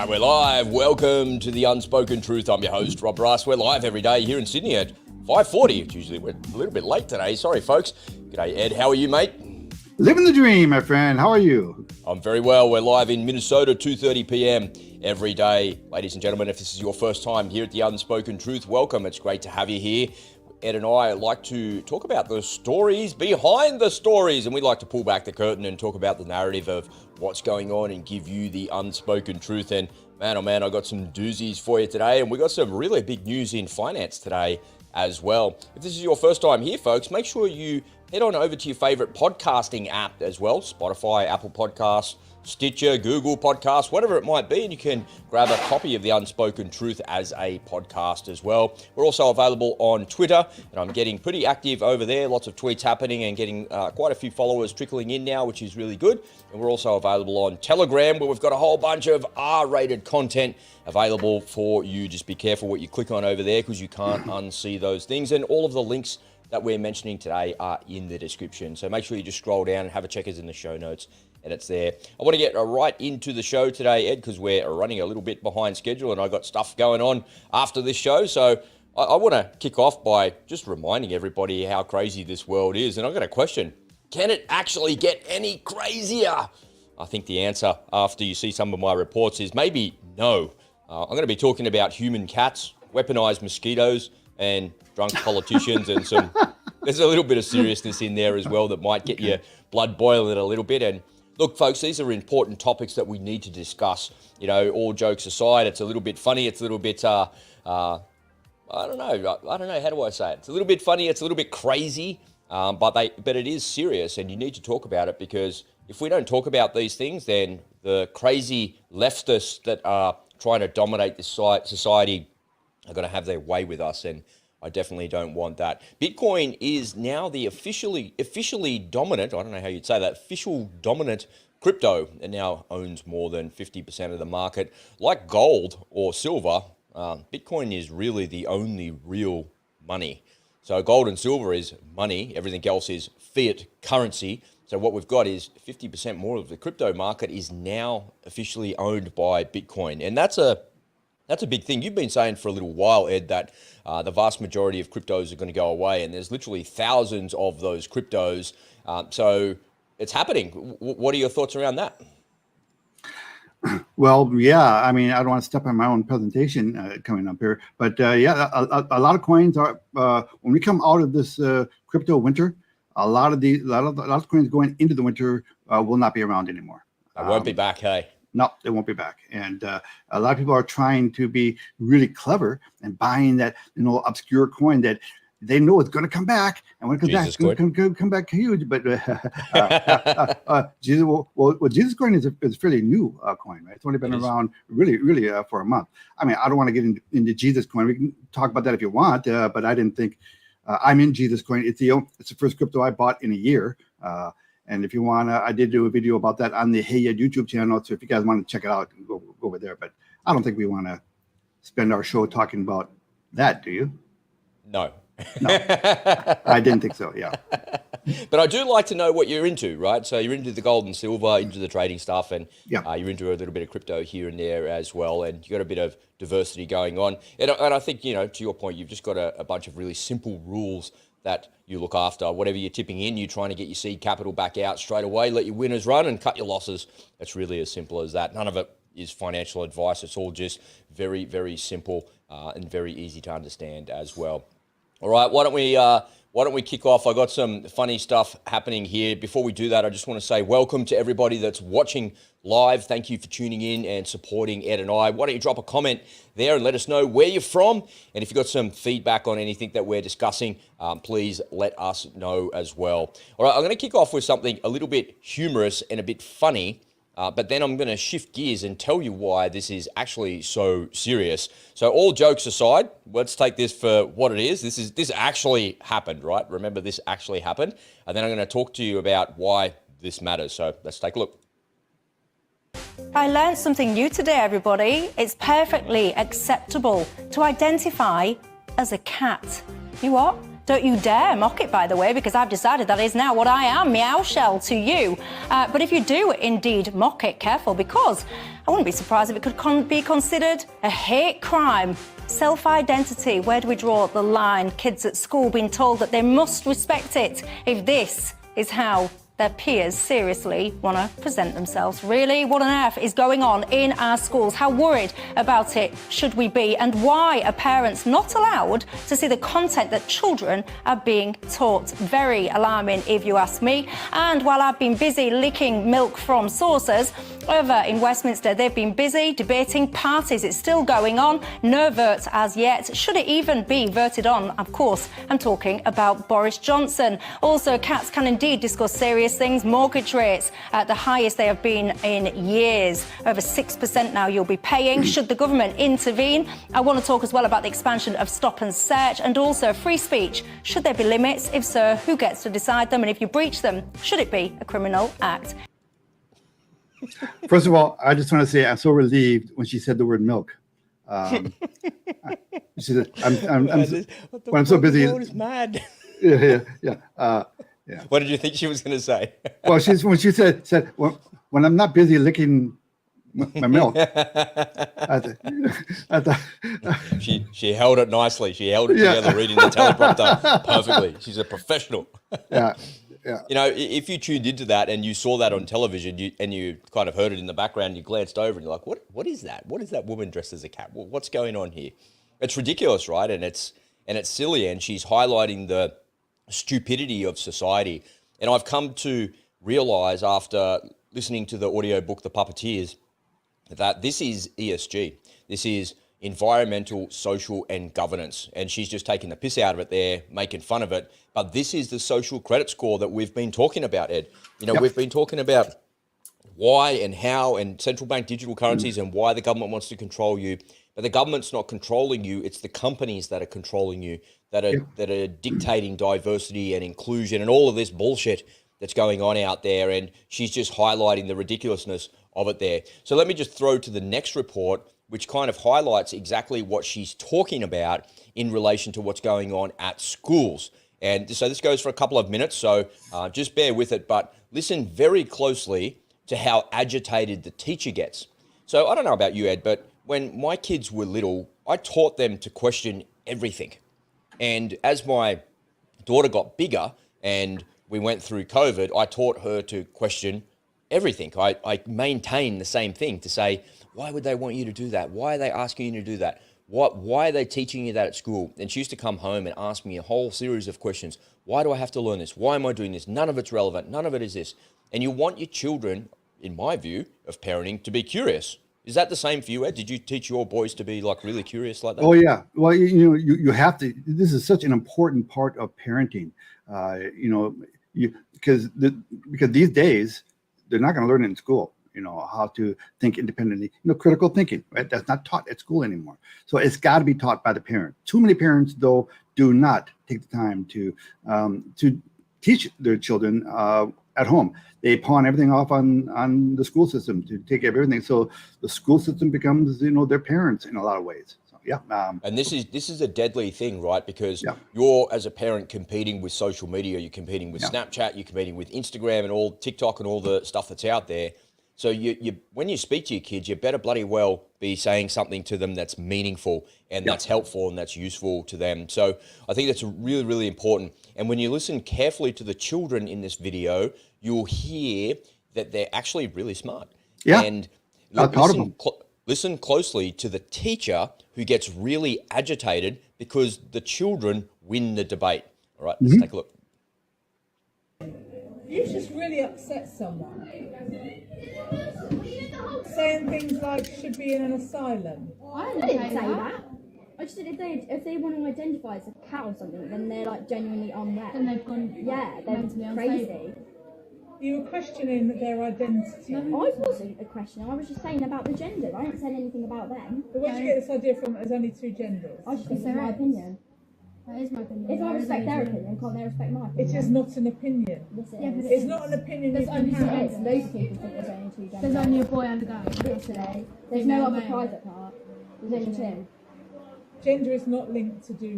right, we're live. Welcome to the Unspoken Truth. I'm your host, Rob Rice. We're live every day here in Sydney at 5:40. It's usually we're a little bit late today. Sorry, folks. G'day, Ed. How are you, mate? Living the dream, my friend. How are you? I'm very well. We're live in Minnesota, 2:30 p.m. every day. Ladies and gentlemen, if this is your first time here at the Unspoken Truth, welcome. It's great to have you here. Ed and I like to talk about the stories behind the stories, and we like to pull back the curtain and talk about the narrative of what's going on and give you the unspoken truth. And man, oh man, I got some doozies for you today, and we got some really big news in finance today as well. If this is your first time here, folks, make sure you head on over to your favorite podcasting app as well, Spotify, Apple Podcasts, Stitcher, Google Podcasts, whatever it might be, and you can grab a copy of The Unspoken Truth as a podcast as well. We're also available on Twitter, and I'm getting pretty active over there. Lots of tweets happening and getting quite a few followers trickling in now, which is really good. And we're also available on Telegram, where we've got a whole bunch of R-rated content available for you. Just be careful what you click on over there, because you can't unsee those things. And all of the links that we're mentioning today are in the description. So make sure you just scroll down and have a check us in the show notes, and it's there. I want to get right into the show today, Ed, because we're running a little bit behind schedule, and I've got stuff going on after this show. So I want to kick off by just reminding everybody how crazy this world is. And I've got a question. Can it actually get any crazier? I think the answer, after you see some of my reports, is maybe no. I'm going to be talking about human cats, weaponized mosquitoes, and drunk politicians, and there's a little bit of seriousness in there as well that might get your blood boiling a little bit. And look, folks, these are important topics that we need to discuss. You know, all jokes aside, it's a little bit funny. It's a little bit, I don't know. How do I say it? It's a little bit funny. It's a little bit crazy, but it is serious, and you need to talk about it, because if we don't talk about these things, then the crazy leftists that are trying to dominate this society are going to have their way with us, and I definitely don't want that. Bitcoin is now the officially dominant, I don't know how you'd say that, official dominant crypto. It now owns more than 50% of the market. Like gold or silver, Bitcoin is really the only real money. So gold and silver is money. Everything else is fiat currency. So what we've got is 50% more of the crypto market is now officially owned by Bitcoin. And that's a big thing. You've been saying for a little while, Ed, that the vast majority of cryptos are going to go away, and there's literally thousands of those cryptos. So it's happening. What are your thoughts around that? Well, yeah, I mean, I don't want to step on my own presentation coming up here, but yeah, a lot of coins are, when we come out of this crypto winter, a lot of coins going into the winter will not be around anymore. They won't be back, hey? No, they won't be back. And a lot of people are trying to be really clever and buying that, obscure coin that they know it's going to come back. And when it comes back, it's going to come back huge. But Jesus coin is a fairly new coin, right? It's only been around really for a month. I mean, I don't want to get into Jesus coin. We can talk about that if you want, but I didn't think I'm in Jesus coin. It's the first crypto I bought in a year. And if you want, I did do a video about that on the Hey Ed YouTube channel. So if you guys want to check it out, go over there. But I don't think we want to spend our show talking about that, do you? No. No, I didn't think so, yeah. But I do like to know what you're into, right? So you're into the gold and silver, into the trading stuff, and you're into a little bit of crypto here and there as well. And you've got a bit of diversity going on. And I think, to your point, you've just got a bunch of really simple rules that you look after. Whatever you're tipping in, you're trying to get your seed capital back out straight away, let your winners run and cut your losses. It's really as simple as that. None of it is financial advice. It's all just very, very simple and very easy to understand as well. All right, why don't we kick off? I got some funny stuff happening here. Before we do that, I just want to say welcome to everybody that's watching live. Thank you for tuning in and supporting Ed and I. Why don't you drop a comment there and let us know where you're from? And if you've got some feedback on anything that we're discussing, please let us know as well. All right, I'm going to kick off with something a little bit humorous and a bit funny. But then I'm going to shift gears and tell you why this is actually so serious. So all jokes aside, let's take this for what it is. This actually happened, right? Remember, this actually happened. And then I'm going to talk to you about why this matters. So let's take a look. I learned something new today, everybody. It's perfectly acceptable to identify as a cat. You what? Don't you dare mock it, by the way, because I've decided that is now what I am, meow shell to you. But if you do indeed mock it, careful, because I wouldn't be surprised if it could be considered a hate crime. Self-identity, where do we draw the line? Kids at school being told that they must respect it if this is how their peers seriously want to present themselves. Really? What on earth is going on in our schools? How worried about it should we be? And why are parents not allowed to see the content that children are being taught? Very alarming, if you ask me. And while I've been busy licking milk from saucers, over in Westminster, they've been busy debating parties. It's still going on. No vote as yet. Should it even be voted on? Of course, I'm talking about Boris Johnson. Also, cats can indeed discuss serious things. Mortgage rates at the highest they have been in years. Over 6% now you'll be paying. Should the government intervene? I want to talk as well about the expansion of stop and search and also free speech. Should there be limits? If so, who gets to decide them? And if you breach them, should it be a criminal act? First of all, I just want to say I'm so relieved when she said the word milk. She said, "I'm so busy." The world is mad. Yeah. What did you think she was going to say? Well, when she said when I'm not busy licking my milk, I thought she held it nicely. She held it together, reading the teleprompter perfectly. She's a professional. Yeah. You know, if you tuned into that and you saw that on television and you kind of heard it in the background, you glanced over and you're like, what is that? What is that woman dressed as a cat? What's going on here? It's ridiculous, right? And it's silly. And she's highlighting the stupidity of society. And I've come to realize after listening to the audiobook, The Puppeteers, that this is ESG. This is environmental, social, and governance. And she's just taking the piss out of it there, making fun of it. But this is the social credit score that we've been talking about, Ed. You know, we've been talking about why and how and central bank digital currencies and why the government wants to control you. But the government's not controlling you. It's the companies that are controlling you, that are dictating diversity and inclusion and all of this bullshit that's going on out there. And she's just highlighting the ridiculousness of it there. So let me just throw to the next report, which kind of highlights exactly what she's talking about in relation to what's going on at schools. And so this goes for a couple of minutes, so just bear with it, but listen very closely to how agitated the teacher gets. So I don't know about you, Ed, but when my kids were little, I taught them to question everything. And as my daughter got bigger and we went through COVID, I taught her to question everything. I maintained the same thing to say, why would they want you to do that? Why are they asking you to do that? Why are they teaching you that at school? And she used to come home and ask me a whole series of questions. Why do I have to learn this? Why am I doing this? None of it's relevant. None of it is this. And you want your children, in my view of parenting, to be curious. Is that the same for you, Ed? Did you teach your boys to be like really curious like that? Oh yeah. Well, you have to. This is such an important part of parenting. Because these days they're not going to learn it in school. How to think independently, critical thinking, right? That's not taught at school anymore. So it's got to be taught by the parent. Too many parents, though, do not take the time to teach their children at home. They pawn everything off on the school system to take care of everything. So the school system becomes, their parents in a lot of ways. So, yeah. And this is a deadly thing, right? Because you're, as a parent, competing with social media. You're competing with Snapchat. You're competing with Instagram and all TikTok and all the stuff that's out there. So when you speak to your kids, you better bloody well be saying something to them that's meaningful and that's helpful and that's useful to them. So I think that's really, really important. And when you listen carefully to the children in this video, you'll hear that they're actually really smart. Yeah. And listen closely to the teacher who gets really agitated because the children win the debate. All right, let's take a look. You've just really upset someone. Saying things like should be in an asylum. I didn't say that. I just said if they want to identify as a cat or something, then they're like genuinely unwell. Then they've gone they're crazy. You were questioning their identity. No, I wasn't a questioner. I was just saying about the gender. I didn't say anything about them. But where did you get this idea from? There's only two genders. I just think it's my opinion. That is my opinion. If I respect their opinion, can't they respect my opinion? It is not an opinion. Yes, it Yeah, is. It's not an opinion you can have. Those people think there's only two genders. There's only a boy and a girl. Literally. There's no other private part. There's only two. Gender is not linked to the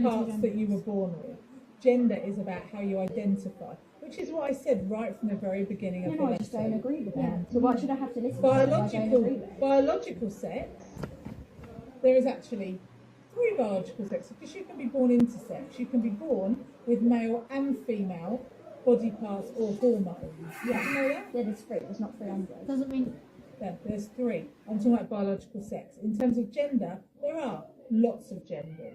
parts that you were born with. Gender is about how you identify, which is what I said right from the very beginning of the lesson. I just don't agree with that. So why should I have to listen to it? Biological sex, there is actually 3 biological sexes, because you can be born intersex. You can be born with male and female body parts or hormones. Yeah, you know that? Yeah, there's 3. There's not 300. Doesn't mean. Yeah, there's 3. I'm talking about biological sex. In terms of gender, there are lots of genders.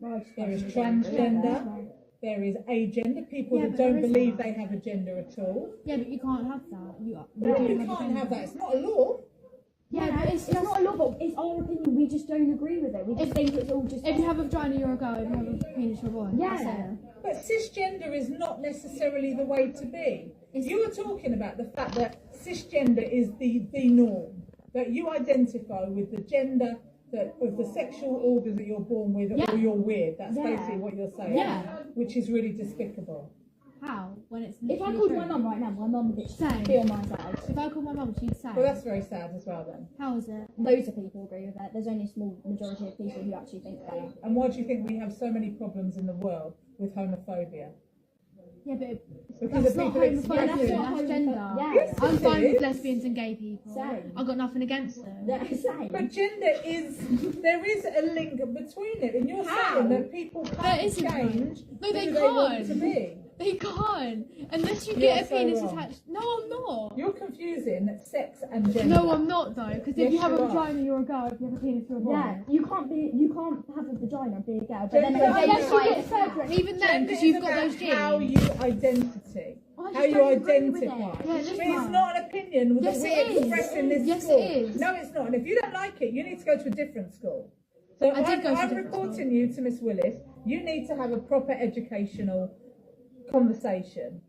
There is transgender. There is agender, people that don't believe they have a gender at all. Yeah, but you can't have that. You can't have that. It's not a law. Yeah, but it's not a law, but it's our opinion. We just don't agree with it. We just think it's all just. If you have a vagina, you're a girl. If you have a penis, you're a boy. Yeah. But cisgender is not necessarily the way to be. You are talking about the fact that cisgender is the norm. That you identify with the gender of the sexual order that you're born with, or you're with. That's basically what you're saying. Yeah. Which is really despicable. How? When it's if I called my mum right now, my mum would be on my side. If I called my mum, she'd say. Well, that's very sad as well then. How is it? Loads of people agree with that. There's only a small majority of people who actually think that. And why do you think we have so many problems in the world with homophobia? Yeah, but because that's of not people homophobia, that's gender. Yeah. Yes, I'm it fine is. with lesbians and gay people. Same. I've got nothing against them. Yeah, same. But gender there is a link between it, and you're saying that people There can't isn't change one. No, who they they want can't. to be. They can't. Unless you You're get a so penis wrong. attached. No, I'm not. You're confusing sex and gender. No, I'm not though. Because Yes, if you have a you are. vagina, you're a girl. If you have a penis, you're a boy. Yeah, you can't have a vagina and be a girl, but then Gender Unless you identify get as surgery, and even then, Gender because is you've got about those genes. how you identity. I just How you don't agree with identify. it. Yeah, Which just means fine. it's not an opinion that Yes, we it is. express in this Yes, school. it is. No, it's not. And if you don't like it, you need to go to a different school. So I did go to a I'm different reporting you to Miss Willis. You need to have a proper educational conversation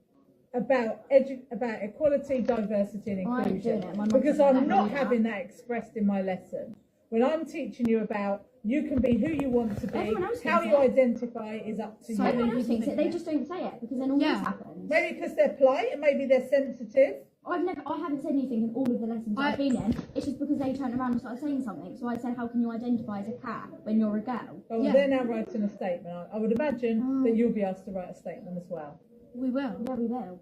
about equality, diversity, and I ain't inclusion. doing it. My mum Because doesn't I'm let me not do having that expressed in my lesson. When I'm teaching you about you can be who you want to be, Everyone else how thinks you it. identify is up to So you. Everyone else thinks it. They just don't say it because then all this happens. Maybe because they're polite and maybe they're sensitive. I haven't said anything in all of the lessons I've been in. It's just because they turned around and started saying something. So I said, how can you identify as a cat when you're a girl? Well, Yeah. they're now writing a statement. I would imagine that you'll be asked to write a statement as well. We will. Yeah, we will.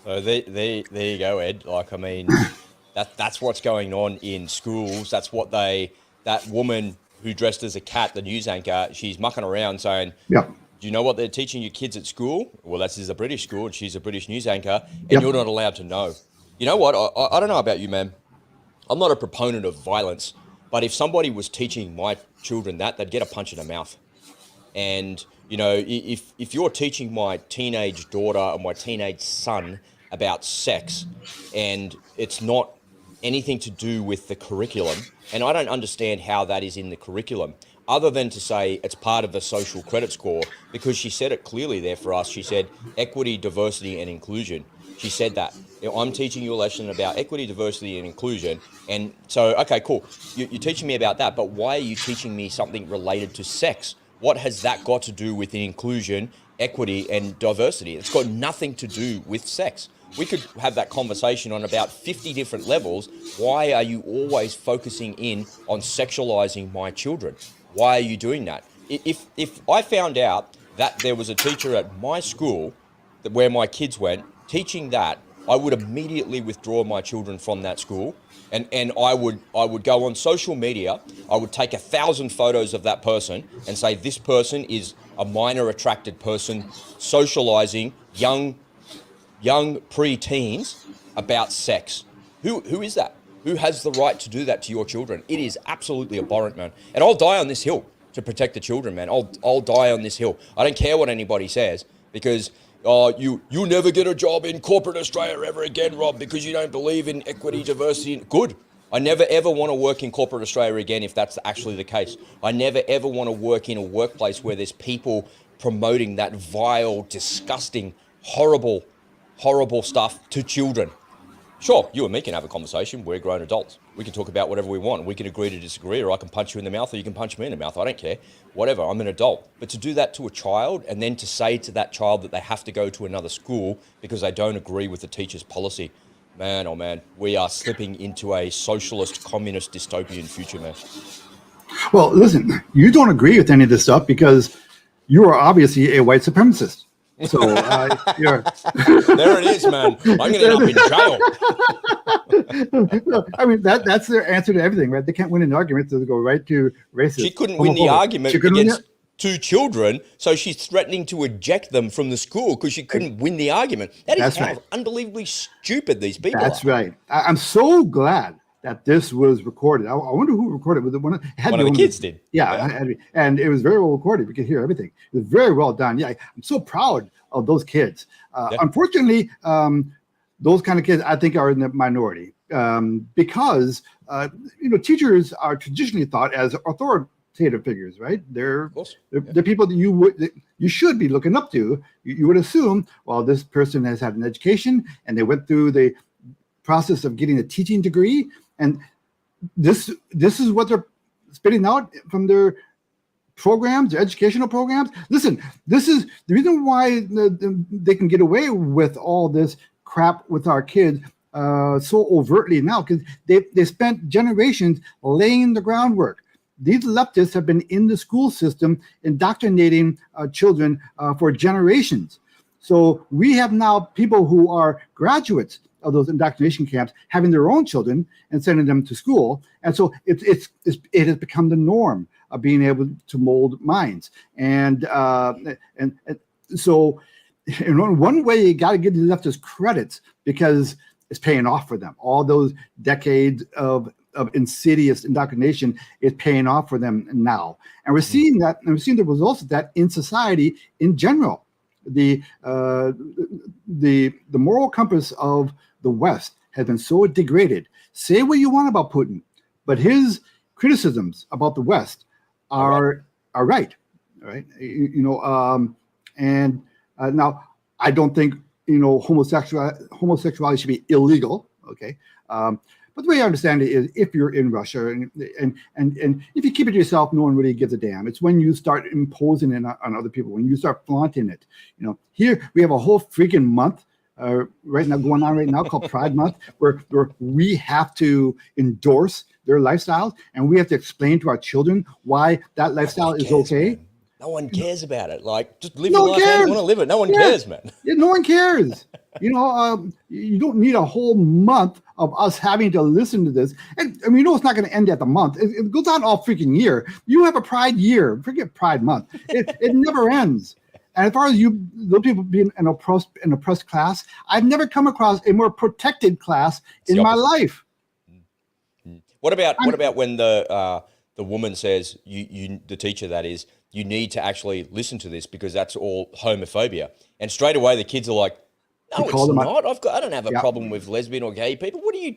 So there you go, Ed. Like, I mean, that's what's going on in schools. That's what that woman who dressed as a cat, the news anchor, she's mucking around saying, Yeah. do you know what they're teaching your kids at school? Well, this is a British school, and she's a British news anchor, and Yep. you're not allowed to know. You know what? I don't know about you, man. I'm not a proponent of violence, but if somebody was teaching my children that, they'd get a punch in the mouth. And, you know, if you're teaching my teenage daughter or my teenage son about sex, and it's not anything to do with the curriculum, and I don't understand how that is in the curriculum, other than to say it's part of the social credit score, because she said it clearly there for us. She said equity, diversity, and inclusion. She said that. You know, I'm teaching you a lesson about equity, diversity, and inclusion. And so, okay, cool. You're teaching me about that, but why are you teaching me something related to sex? What has that got to do with inclusion, equity, and diversity? It's got nothing to do with sex. We could have that conversation on about 50 different levels. Why are you always focusing in on sexualizing my children? Why are you doing that? If I found out that there was a teacher at my school where my kids went teaching that, I would immediately withdraw my children from that school, and I would go on social media. I would take 1,000 photos of that person and say, this person is a minor attracted person socializing young pre-teens about sex. Who is that? Who has the right to do that to your children? It is absolutely abhorrent, man. And I'll die on this hill to protect the children, man. I'll die on this hill. I don't care what anybody says, because you'll never get a job in corporate Australia ever again, Rob, because you don't believe in equity, diversity. Good. I never ever want to work in corporate Australia again if that's actually the case. I never ever want to work in a workplace where there's people promoting that vile, disgusting, horrible stuff to children. Sure, you and me can have a conversation. We're grown adults. We can talk about whatever we want. We can agree to disagree, or I can punch you in the mouth, or you can punch me in the mouth. I don't care. Whatever, I'm an adult. But to do that to a child, and then to say to that child that they have to go to another school because they don't agree with the teacher's policy, Man, oh man, we are slipping into a socialist, communist, dystopian future, man. Well, listen, you don't agree with any of this stuff because you are obviously a white supremacist. So you're. There it is, man. I'm going to end up in jail. I mean, that's their answer to everything, right? They can't win an argument, so they go right to racist. She couldn't win the homophobic. argument against two children, so she's threatening to eject them from the school because she couldn't win the argument. That is how unbelievably stupid these people are. That's right. I'm so glad that this was recorded. I wonder who recorded it. One of the kids did. Yeah, and it was very well recorded. We could hear everything. It was very well done. Yeah, I'm so proud of those kids. Unfortunately, those kind of kids, I think, are in the minority because teachers are traditionally thought as authoritative figures, right? They're people that you should be looking up to. You would assume, well, this person has had an education and they went through the process of getting a teaching degree, and this is what they're spitting out from their programs, their educational programs. Listen, this is the reason why they can get away with all this crap with our kids so overtly now, because they spent generations laying the groundwork. These leftists have been in the school system indoctrinating children for generations. So we have now people who are graduates of those indoctrination camps having their own children and sending them to school. And so it has become the norm of being able to mold minds. And so in one way, you got to give the leftists credits because it's paying off for them. All those decades of insidious indoctrination is paying off for them now. And we're seeing that, and we're seeing the results of that in society in general. The moral compass of the West has been so degraded. Say what you want about Putin, but his criticisms about the West are right. Now I don't think homosexuality should be illegal. Okay. But the way I understand it is, if you're in Russia and if you keep it to yourself, no one really gives a damn. It's when you start imposing it on other people, when you start flaunting it. Here we have a whole freaking month going on right now called Pride Month, where we have to endorse their lifestyles and we have to explain to our children why that lifestyle is okay. Man. No one cares about it. Like, just live your life how you want to live it. No one cares, man. Yeah, no one cares. You don't need a whole month of us having to listen to this. And it's not going to end at the month. It goes on all freaking year. You have a Pride year. Forget Pride Month. It never ends. And as far as those people being an oppressed class, I've never come across a more protected class in my life. What about when the woman says, the teacher that is, you need to actually listen to this because that's all homophobia, and straight away the kids are like, no, it's not. I don't have a problem with lesbian or gay people. What do you?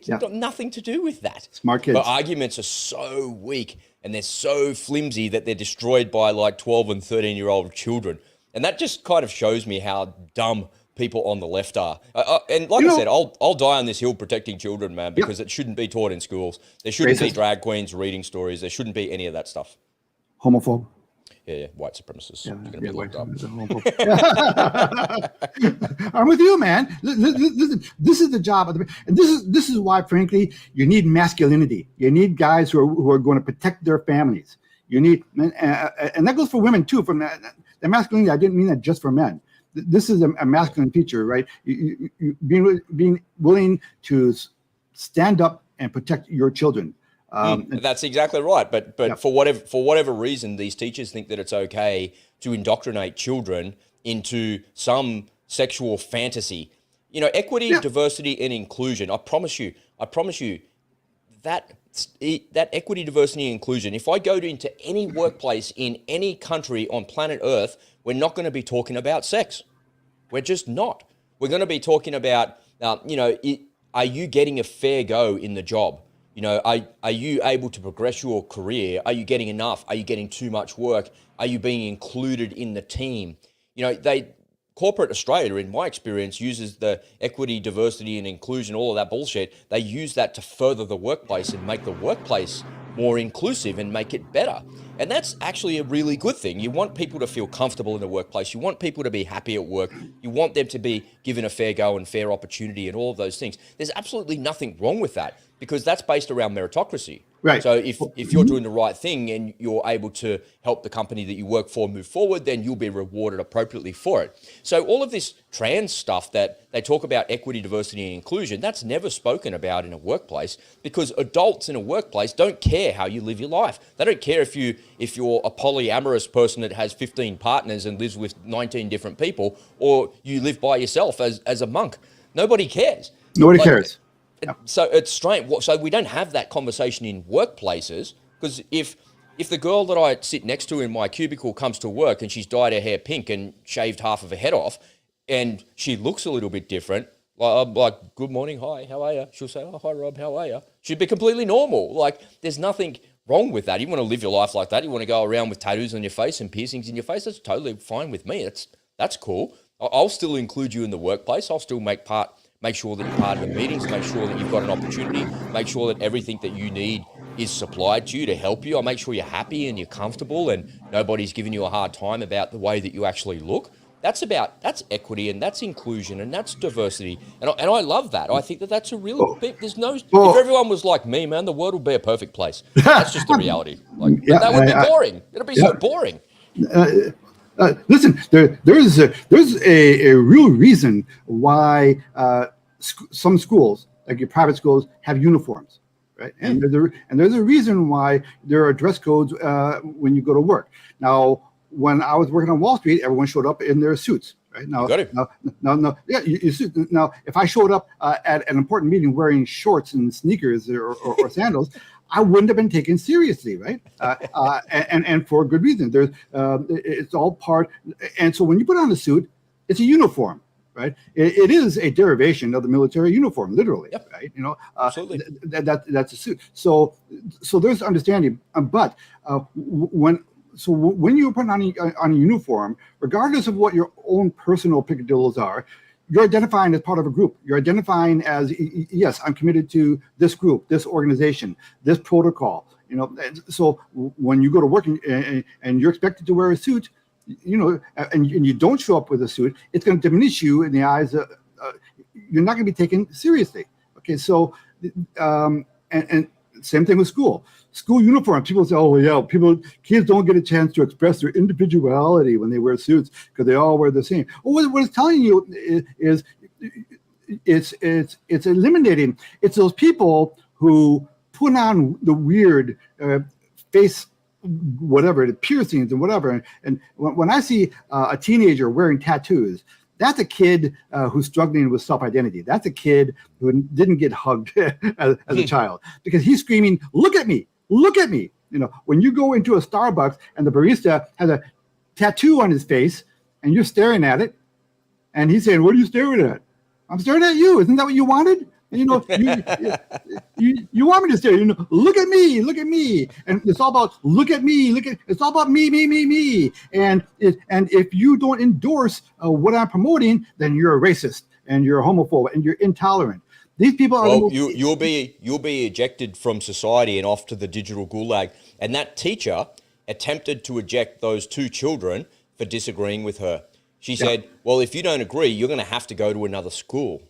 Got nothing to do with that. Smart kids. But arguments are so weak and they're so flimsy that they're destroyed by like 12 and 13-year-old children, and that just kind of shows me how dumb people on the left are. And like I said, I'll die on this hill protecting children, man, because it shouldn't be taught in schools. There shouldn't be drag queens reading stories. There shouldn't be any of that stuff. Homophobe. Yeah, white supremacists. You're going to be locked up. I'm with you, man. This is the job of and this is why, frankly, you need masculinity. You need guys who are going to protect their families. You need, and that goes for women too. From the masculinity, I didn't mean that just for men. This is a masculine feature, right? You being willing to stand up and protect your children. That's exactly right. But for whatever reason, these teachers think that it's okay to indoctrinate children into some sexual fantasy. Equity, diversity, and inclusion. I promise you that equity, diversity, and inclusion. If I go into any workplace in any country on planet Earth, we're not going to be talking about sex. We're just not. We're going to be talking about, are you getting a fair go in the job? Are you able to progress your career? Are you getting enough? Are you getting too much work? Are you being included in the team? Corporate Australia, in my experience, uses the equity, diversity, and inclusion, all of that bullshit. They use that to further the workplace and make the workplace more inclusive and make it better. And that's actually a really good thing. You want people to feel comfortable in the workplace. You want people to be happy at work. You want them to be given a fair go and fair opportunity and all of those things. There's absolutely nothing wrong with that because that's based around meritocracy. Right. So if you're doing the right thing and you're able to help the company that you work for move forward, then you'll be rewarded appropriately for it. So all of this trans stuff that they talk about, equity, diversity, and inclusion, that's never spoken about in a workplace because adults in a workplace don't care how you live your life. They don't care if you're a polyamorous person that has 15 partners and lives with 19 different people, or you live by yourself as a monk. Nobody cares. Nobody cares. So it's strange. So we don't have that conversation in workplaces because if the girl that I sit next to in my cubicle comes to work and she's dyed her hair pink and shaved half of her head off and she looks a little bit different, like good morning, hi, how are you? She'll say, oh, hi, Rob, how are you? She'd be completely normal. Like there's nothing wrong with that. You want to live your life like that. You want to go around with tattoos on your face and piercings in your face. That's totally fine with me. That's cool. I'll still include you in the workplace. I'll still make sure that you're part of the meetings, make sure that you've got an opportunity, make sure that everything that you need is supplied to you to help you. I'll make sure you're happy and you're comfortable and nobody's giving you a hard time about the way that you actually look. That's equity and that's inclusion and that's diversity. And I love that. I think that that's a real big, if everyone was like me, man, the world would be a perfect place. That's just the reality. That would be boring. It'd be so boring. Listen, there's a real reason why some schools, like your private schools, have uniforms, right? And there's a reason why there are dress codes when you go to work. Now, when I was working on Wall Street, everyone showed up in their suits, right? Now, now, if I showed up at an important meeting wearing shorts and sneakers or sandals, I wouldn't have been taken seriously, right? And for good reason. It's all part. And so when you put on a suit, it's a uniform, right? It is a derivation of the military uniform, literally, right? Absolutely. That's a suit. So there's understanding. But when you're putting on a uniform, regardless of what your own personal picadillos are, you're identifying as part of a group. You're identifying as, yes, I'm committed to this group, this organization, this protocol. So when you go to work and you're expected to wear a suit, and you don't show up with a suit, it's going to diminish you in the eyes of, you're not going to be taken seriously. Okay, so, and same thing with school. School uniform, people say, oh, yeah, kids don't get a chance to express their individuality when they wear suits because they all wear the same. Well, what it's telling you is it's eliminating. It's those people who put on the weird face, whatever, the piercings and whatever. And when I see a teenager wearing tattoos, that's a kid who's struggling with self-identity. That's a kid who didn't get hugged as a child because he's screaming, look at me. Look at me. When you go into a Starbucks and the barista has a tattoo on his face and you're staring at it and he's saying, what are you staring at? I'm staring at you. Isn't that what you wanted? And, you want me to stare, look at me. And it's all about look at me. It's all about me. And if you don't endorse what I'm promoting, then you're a racist and you're a homophobe and you're intolerant. These people are. Well, you'll be ejected from society and off to the digital gulag. And that teacher attempted to eject those two children for disagreeing with her. She said, well, if you don't agree, you're going to have to go to another school.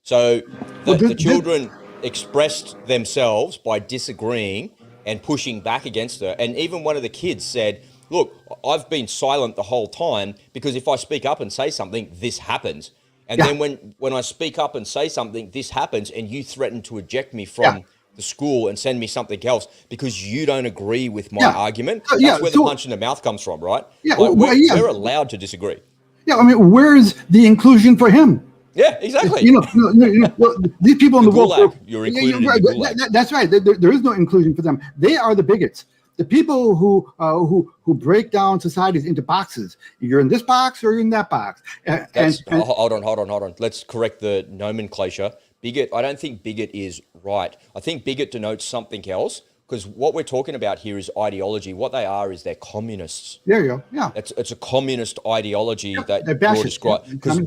So the children expressed themselves by disagreeing and pushing back against her. And even one of the kids said, look, I've been silent the whole time because if I speak up and say something, this happens. And then when I speak up and say something, this happens, and you threaten to eject me from the school and send me something else because you don't agree with my argument. That's where the punch in the mouth comes from, right? Yeah, we're allowed to disagree. Yeah, I mean, where's the inclusion for him? Yeah, exactly. These people in the gulag, you're included in the gulag. That's right. There is no inclusion for them. They are the bigots. The people who break down societies into boxes. You're in this box or you're in that box. Hold on. Let's correct the nomenclature. Bigot, I don't think bigot is right. I think bigot denotes something else because what we're talking about here is ideology. What they are is they're communists. There you go. Yeah. It's a communist ideology that you're describing. Because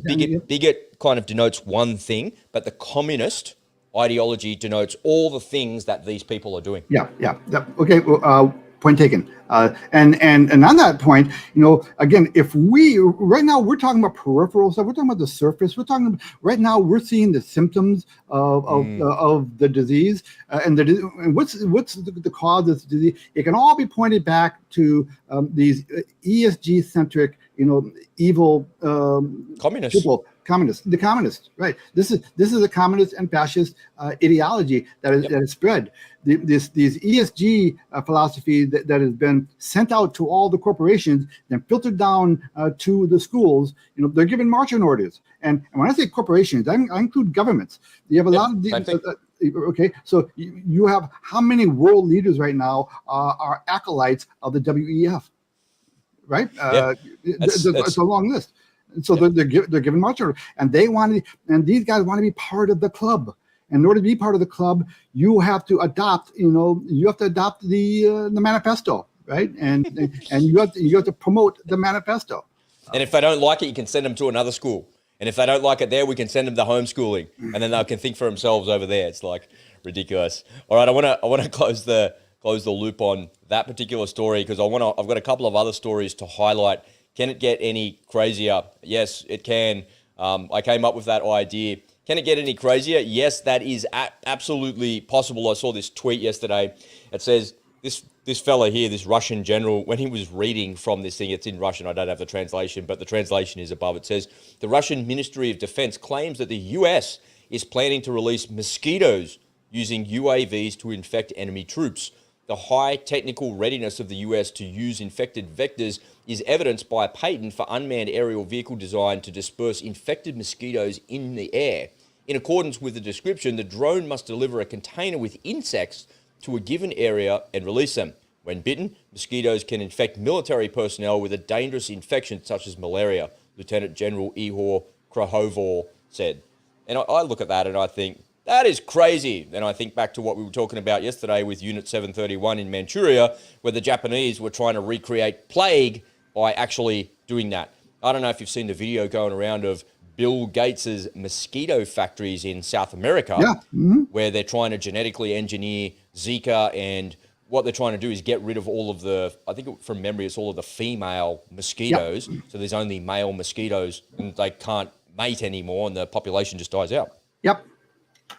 bigot kind of denotes one thing, but the communist ideology denotes all the things that these people are doing. Yeah. Okay. Well, point taken. And on that point, again, if right now we're talking about peripheral stuff, we're talking about the surface. Right now we're seeing the symptoms of the disease, and what's the cause of this disease. It can all be pointed back to these ESG centric, evil communists. People. The communists, right? This is a communist and fascist ideology that is spread. These ESG philosophy that has been sent out to all the corporations, then filtered down to the schools. They're given marching orders. And when I say corporations, I include governments. You have a lot of these. Okay, so you have how many world leaders right now are acolytes of the WEF, right? It's a long list. So they're given much, and these guys want to be part of the club. In order to be part of the club, you have to adopt, the manifesto, right? And you have to promote the manifesto. And if they don't like it, you can send them to another school. And if they don't like it there, we can send them to homeschooling, and then they can think for themselves over there. It's like ridiculous. All right, I want to close the loop on that particular story because I've got a couple of other stories to highlight. Can it get any crazier? Yes, it can. I came up with that idea. Can it get any crazier? Yes, that is absolutely possible. I saw this tweet yesterday. It says, this fella here, this Russian general, when he was reading from this thing, it's in Russian, I don't have the translation, but the translation is above. It says, the Russian Ministry of Defense claims that the US is planning to release mosquitoes using UAVs to infect enemy troops. The high technical readiness of the US to use infected vectors is evidenced by a patent for unmanned aerial vehicle design to disperse infected mosquitoes in the air. In accordance with the description, the drone must deliver a container with insects to a given area and release them. When bitten, mosquitoes can infect military personnel with a dangerous infection such as malaria, Lieutenant General Ihor Krahovor said. And I look at that and I think, that is crazy. Then I think back to what we were talking about yesterday with Unit 731 in Manchuria, where the Japanese were trying to recreate plague by actually doing that. I don't know if you've seen the video going around of Bill Gates's mosquito factories in South America, where they're trying to genetically engineer Zika, and what they're trying to do is get rid of all of the, I think from memory, it's all of the female mosquitoes. So there's only male mosquitoes and they can't mate anymore and the population just dies out. Yep.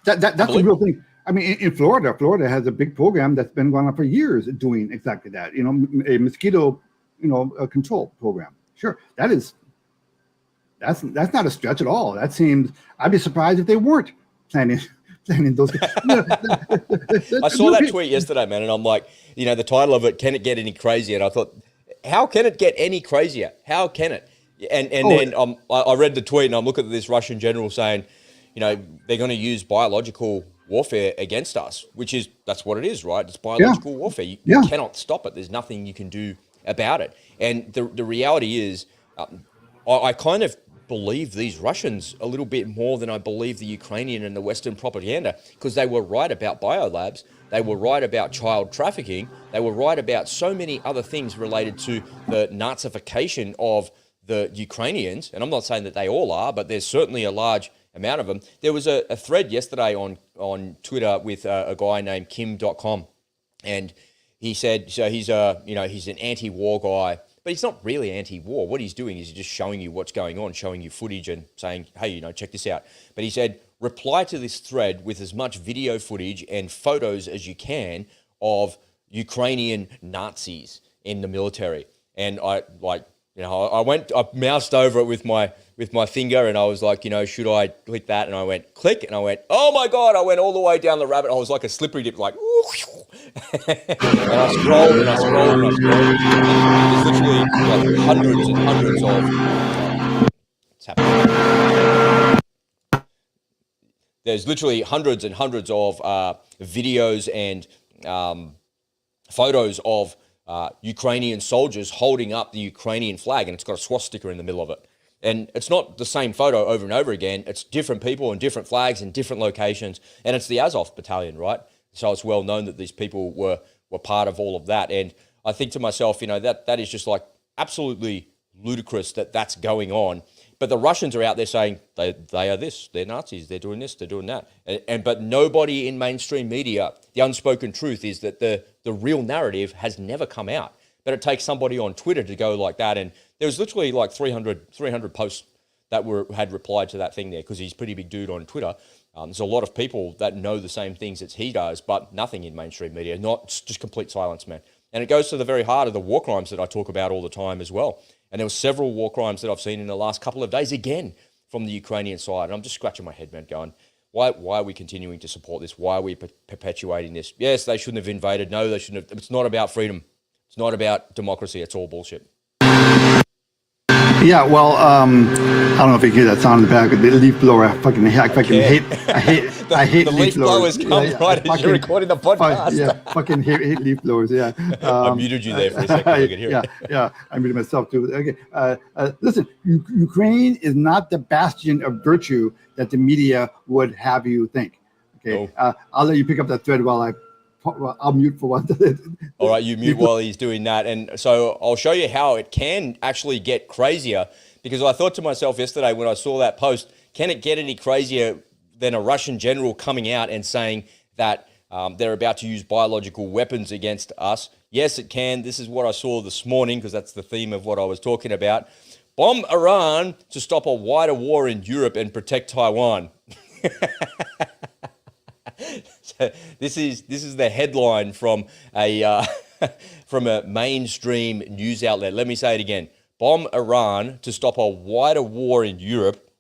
That's a real thing. I mean, in Florida has a big program that's been going on for years doing exactly that. A mosquito, control program. Sure, that's not a stretch at all. That seems. I'd be surprised if they weren't planning those. I saw that tweet yesterday, man, and I'm like, the title of it, "Can it get any crazier?" And I thought, how can it get any crazier? How can it? And then I read the tweet, and I'm looking at this Russian general saying, they're going to use biological warfare against us, that's what it is, right? It's biological warfare. You cannot stop it. There's nothing you can do about it. And the reality is, I kind of believe these Russians a little bit more than I believe the Ukrainian and the Western propaganda, because they were right about biolabs. They were right about child trafficking. They were right about so many other things related to the Nazification of the Ukrainians. And I'm not saying that they all are, but there's certainly a large amount of them. There was a thread yesterday on Twitter with a guy named Kim.com, and he said, so he's an anti-war guy, but he's not really anti-war. What he's doing is he's just showing you what's going on, showing you footage and saying, hey, check this out. But he said, reply to this thread with as much video footage and photos as you can of Ukrainian Nazis in the military. And I moused over it with my finger, and I was like, should I click that? And I went click, and I went, oh my God, I went all the way down the rabbit. I was like a slippery dip, like, and I scrolled and I scrolled and I scrolled. There's literally like hundreds and hundreds of, what's happening? There's literally hundreds and hundreds of videos and photos of Ukrainian soldiers holding up the Ukrainian flag, and it's got a swastika in the middle of it. And it's not the same photo over and over again. It's different people and different flags in different locations. And it's the Azov battalion, right? So it's well known that these people were part of all of that. And I think to myself, that is just like absolutely ludicrous that that's going on. But the Russians are out there saying they are this, they're Nazis, they're doing this, they're doing that. But nobody in mainstream media, the unspoken truth is that the real narrative has never come out. But it takes somebody on Twitter to go like that. And there was literally like 300 posts that had replied to that thing there, because he's a pretty big dude on Twitter. There's a lot of people that know the same things as he does, but nothing in mainstream media, just complete silence, man. And it goes to the very heart of the war crimes that I talk about all the time as well. And there were several war crimes that I've seen in the last couple of days, again, from the Ukrainian side. And I'm just scratching my head, man, going, why are we continuing to support this? Why are we perpetuating this? Yes, they shouldn't have invaded. No, they shouldn't have. It's not about freedom. It's not about democracy. It's all bullshit. Yeah, well, I don't know if you hear that sound in the back of the leaf blower. I fucking hate the leaf blowers come right as you're recording the podcast. Yeah, fucking hate leaf blowers. Yeah. I muted you there for a second. I could hear it. Yeah, I muted myself too. Okay, listen, Ukraine is not the bastion of virtue that the media would have you think. Okay, no. I'll let you pick up that thread while I'll mute for one. All right, you mute while he's doing that. And so I'll show you how it can actually get crazier, because I thought to myself yesterday when I saw that post, can it get any crazier than a Russian general coming out and saying that they're about to use biological weapons against us? Yes, it can. This is what I saw this morning, because that's the theme of what I was talking about. Bomb Iran to stop a wider war in Europe and protect Taiwan. So this is the headline from a mainstream news outlet. Let me say it again. Bomb Iran to stop a wider war in Europe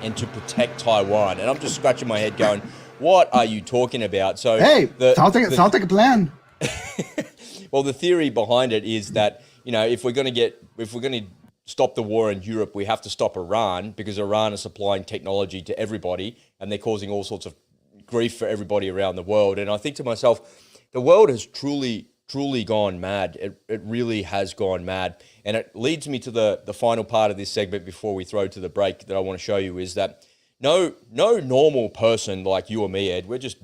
and to protect Taiwan. And I'm just scratching my head going, what are you talking about? So hey, sounds like a plan. Well, the theory behind it is that, you know, if we're going to stop the war in Europe, we have to stop Iran, because Iran is supplying technology to everybody and they're causing all sorts of grief for everybody around the world. And I think to myself, the world has truly gone mad. It really has gone mad. And it leads me to the final part of this segment before we throw to the break that I want to show you, is that no normal person like you or me, Ed, we're just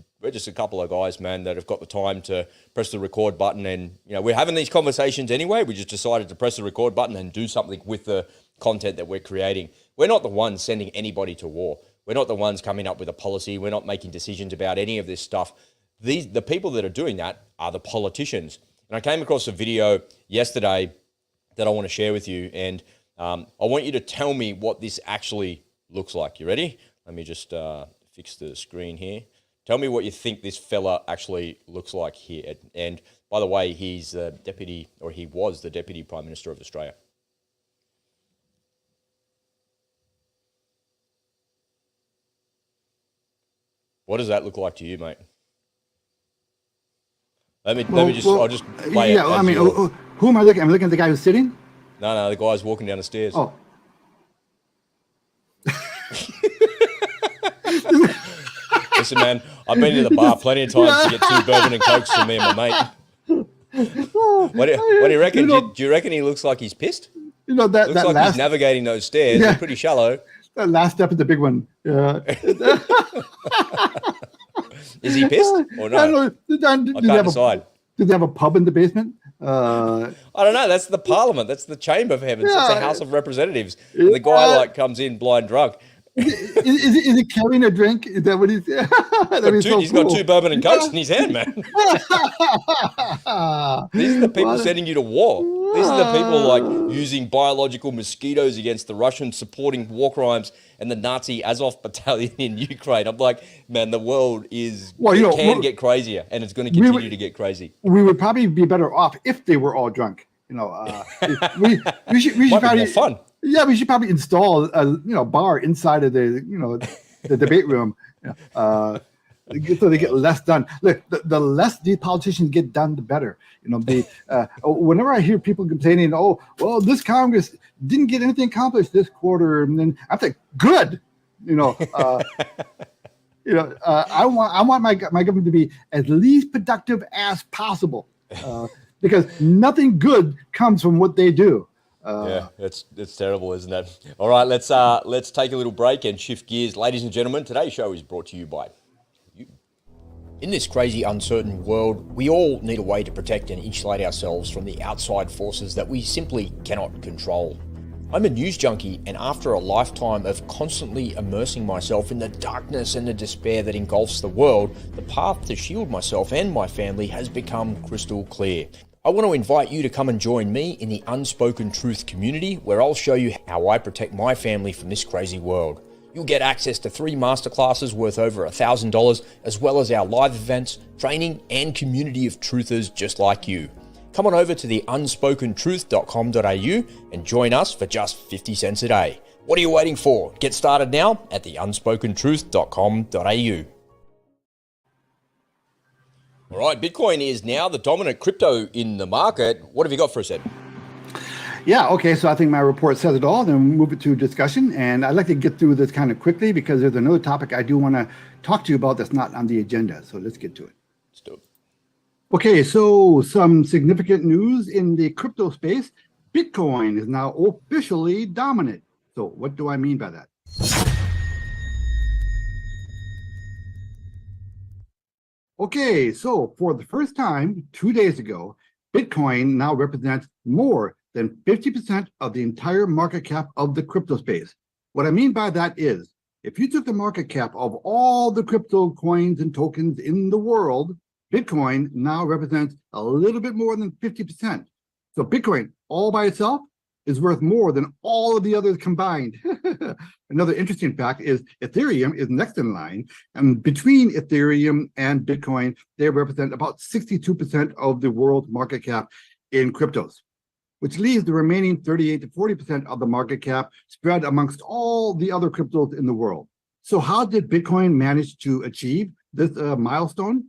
a couple of guys, man, that have got the time to press the record button. And, you know, we're having these conversations anyway. We just decided to press the record button and do something with the content that we're creating. We're not the ones sending anybody to war. We're not the ones coming up with a policy. We're not making decisions about any of this stuff. The people that are doing that are the politicians. And I came across a video yesterday that I want to share with you. And I want you to tell me what this actually looks like. You ready? Let me just fix the screen here. Tell me what you think this fella actually looks like here. And by the way, he was the Deputy Prime Minister of Australia. What does that look like to you, mate? I'll just play it. Yeah, I mean, who am I looking at? I'm looking at the guy who's sitting? No, the guy's walking down the stairs. Oh. Listen, man, I've been to the bar plenty of times to get 2 bourbon and cokes from me and my mate. What do you reckon? Do you reckon he looks like he's pissed? You know, that looks like he's navigating those stairs. Yeah. They're pretty shallow. That last step is the big one. Yeah. Is he pissed or no? I can't decide. Did they have a pub in the basement? I don't know. That's the parliament. That's the chamber, for heaven's sake. It's the House of Representatives. And the guy comes in blind drunk. Is he carrying a drink? Is that what he's? He's got 2 bourbon and cokes in his hand, man. These are the people sending you to war. These are the people like using biological mosquitoes against the Russians, supporting war crimes, and the Nazi Azov battalion in Ukraine. I'm like, man, the world can get crazier, and it's going to continue to get crazy. We would probably be better off if they were all drunk. You know, we should Might probably be more fun. Yeah, we should probably install a bar inside of the debate room, so they get less done. Look, the less these politicians get done, the better. You know, whenever I hear people complaining, oh, well, this Congress didn't get anything accomplished this quarter, and then I'm like, good. I want my government to be as least productive as possible, because nothing good comes from what they do. Yeah, it's terrible, isn't it? All right, let's take a little break and shift gears. Ladies and gentlemen, today's show is brought to you by you. In this crazy, uncertain world, we all need a way to protect and insulate ourselves from the outside forces that we simply cannot control. I'm a news junkie, and after a lifetime of constantly immersing myself in the darkness and the despair that engulfs the world, the path to shield myself and my family has become crystal clear. I want to invite you to come and join me in the Unspoken Truth community, where I'll show you how I protect my family from this crazy world. You'll get access to 3 masterclasses worth over $1,000, as well as our live events, training, and community of truthers just like you. Come on over to the unspokentruth.com.au and join us for just 50 cents a day. What are you waiting for? Get started now at the unspokentruth.com.au. All right, Bitcoin is now the dominant crypto in the market. What have you got for us, Ed? Yeah, okay, so I think my report says it all. Then we'll move it to discussion. And I'd like to get through this kind of quickly because there's another topic I do want to talk to you about that's not on the agenda. So let's get to it. Let's do it. Okay, so some significant news in the crypto space. Bitcoin is now officially dominant. So what do I mean by that? Okay, so for the first time 2 days ago, Bitcoin now represents more than 50% of the entire market cap of the crypto space. What I mean by that is, if you took the market cap of all the crypto coins and tokens in the world, Bitcoin now represents a little bit more than 50%. So Bitcoin all by itself is worth more than all of the others combined. Another interesting fact is Ethereum is next in line, and between Ethereum and Bitcoin, they represent about 62% of the world's market cap in cryptos, which leaves the remaining 38 to 40% of the market cap spread amongst all the other cryptos in the world. So how did Bitcoin manage to achieve this milestone?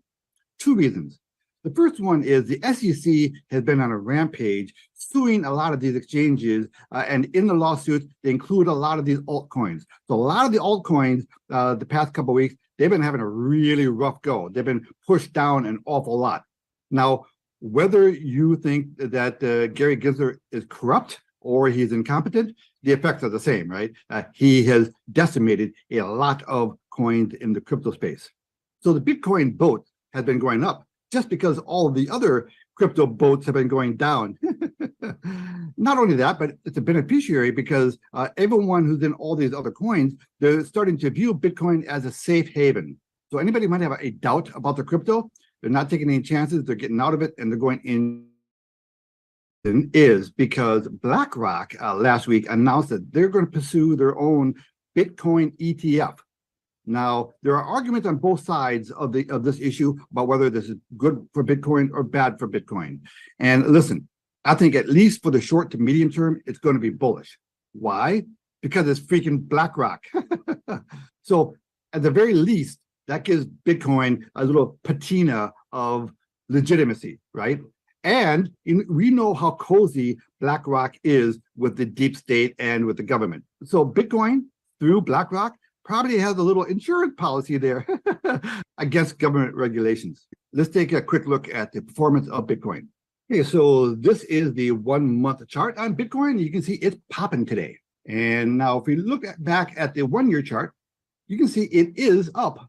2 reasons. The first one is the SEC has been on a rampage suing a lot of these exchanges, and in the lawsuits, they include a lot of these altcoins. So a lot of the altcoins, the past couple of weeks, they've been having a really rough go. They've been pushed down an awful lot. Now, whether you think that Gary Gensler is corrupt or he's incompetent, the effects are the same, right? He has decimated a lot of coins in the crypto space. So the Bitcoin boat has been going up just because all of the other crypto boats have been going down. Not only that, but it's a beneficiary because everyone who's in all these other coins, they're starting to view Bitcoin as a safe haven. So anybody might have a doubt about the crypto, they're not taking any chances, they're getting out of it, and they're going in. Is because BlackRock last week announced that they're going to pursue their own Bitcoin ETF. Now, there are arguments on both sides of this issue about whether this is good for Bitcoin or bad for Bitcoin. And listen, I think at least for the short to medium term, it's going to be bullish. Why? Because it's freaking BlackRock. So at the very least, that gives Bitcoin a little patina of legitimacy, right? And we know how cozy BlackRock is with the deep state and with the government. So Bitcoin through BlackRock probably has a little insurance policy there against government regulations. Let's take a quick look at the performance of Bitcoin. Okay, so this is the 1 month chart on Bitcoin. You can see it's popping today. And now if we look back at the 1 year chart, you can see it is up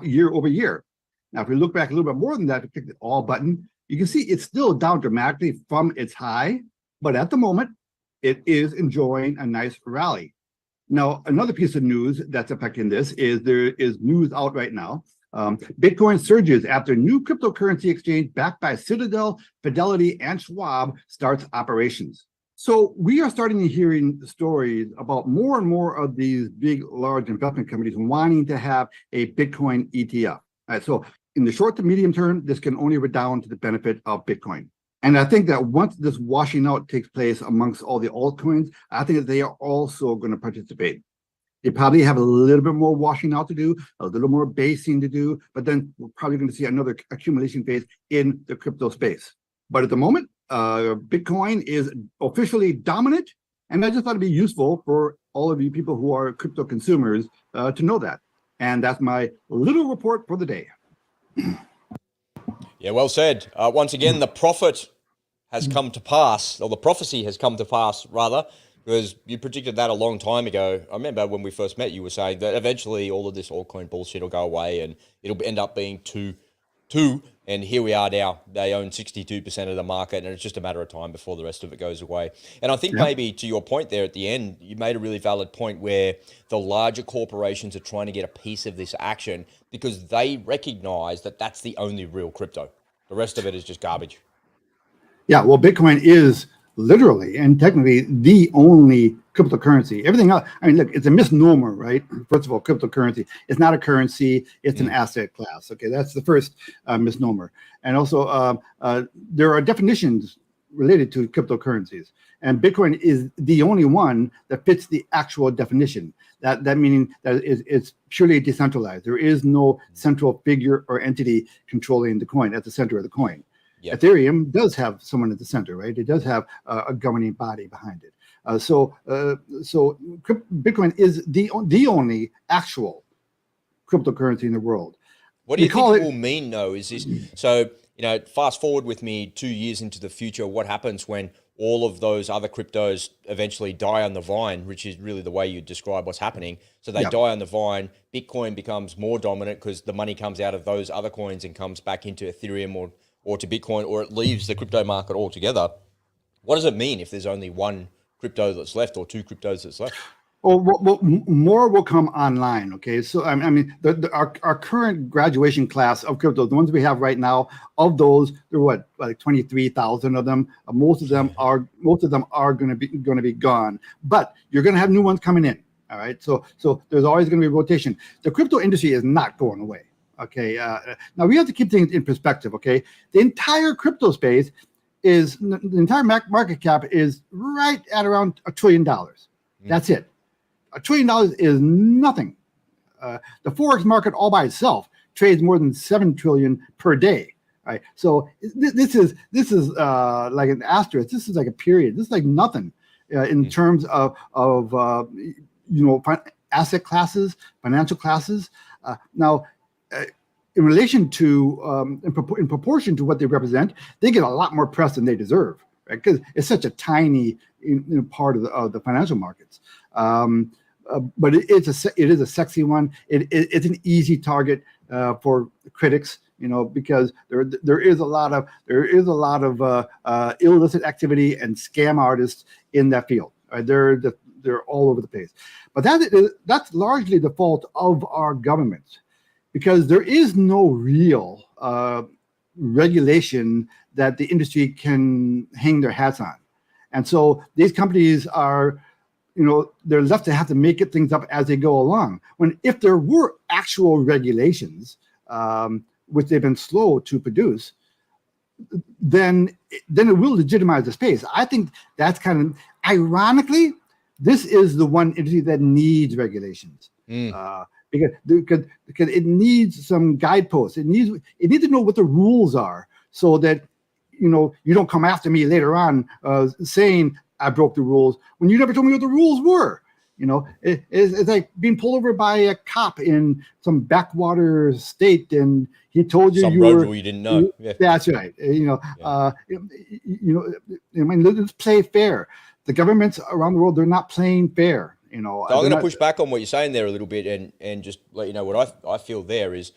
year over year. Now, if we look back a little bit more than that, we click the all button, you can see it's still down dramatically from its high, but at the moment, it is enjoying a nice rally. Now, another piece of news that's affecting this is there is news out right now. Bitcoin surges after new cryptocurrency exchange backed by Citadel, Fidelity, and Schwab starts operations. So we are starting to hearing stories about more and more of these big, large investment companies wanting to have a Bitcoin ETF. All right, so in the short to medium term, this can only redound to the benefit of Bitcoin. And I think that once this washing out takes place amongst all the altcoins, I think that they are also going to participate. They probably have a little bit more washing out to do, a little more basing to do, but then we're probably going to see another accumulation phase in the crypto space. But at the moment, Bitcoin is officially dominant, and I just thought it'd be useful for all of you people who are crypto consumers to know that. And that's my little report for the day. Yeah, well said. Once again, the prophet has come to pass, or the prophecy has come to pass, rather, because you predicted that a long time ago. I remember when we first met, you were saying that eventually all of this altcoin bullshit will go away and it'll end up being too two, and here we are now. They own 62% of the market, and it's just a matter of time before the rest of it goes away. And I think maybe to your point there at the end, you made a really valid point where the larger corporations are trying to get a piece of this action because they recognize that that's the only real crypto. The rest of it is just garbage. Yeah, well, Bitcoin is literally and technically the only cryptocurrency. Everything else, I mean, look, it's a misnomer, right? First of all, cryptocurrency, it's not a currency, it's an asset class. Okay, that's the first misnomer. And also, there are definitions related to cryptocurrencies, and Bitcoin is the only one that fits the actual definition. That meaning that it's purely decentralized. There is no central figure or entity controlling the coin at the center of the coin. Yep. Ethereum does have someone at the center, right? It does have a governing body behind it. So Bitcoin is the only actual cryptocurrency in the world. What do you think it will mean, though? Is this so? Fast forward with me 2 years into the future. What happens when all of those other cryptos eventually die on the vine, which is really the way you describe what's happening? So they die on the vine. Bitcoin becomes more dominant because the money comes out of those other coins and comes back into Ethereum or to Bitcoin, or it leaves the crypto market altogether. What does it mean if there's only one crypto that's left or two cryptos that's left? Well, more will come online. Okay, so I mean, our current graduation class of crypto, the ones we have right now, of those, there are like 23,000 of them. Most of them are going to be gone, but you're going to have new ones coming in. All right, so there's always going to be rotation. The crypto industry is not going away. Okay, now we have to keep things in perspective. Okay, the entire crypto space is the entire market cap is right at around $1 trillion. That's it. $1 trillion is nothing. The forex market all by itself trades more than 7 trillion per day. Right, so this is like an asterisk. This is like a period. This is like nothing in terms of asset classes, financial classes. Now. In relation to, in proportion to what they represent, they get a lot more press than they deserve, right? Because it's such a tiny part of the financial markets. But it is a sexy one. It's an easy target for critics, because there is a lot of illicit activity and scam artists in that field. Right? They're all over the place. But that's largely the fault of our governments. Because there is no real regulation that the industry can hang their hats on. And so these companies are, they're left to have to make things up as they go along. If there were actual regulations, which they've been slow to produce, then it will legitimize the space. I think that's kind of, ironically, this is the one industry that needs regulations. Because it needs some guideposts. It needs to know what the rules are, so that you don't come after me later on saying I broke the rules when you never told me what the rules were. It's like being pulled over by a cop in some backwater state, and he told you some road rule you didn't know. That's right. Let's play fair. The governments around the world, they're not playing fair. So I'm going to push back on what you're saying there a little bit and just let you know what I feel there is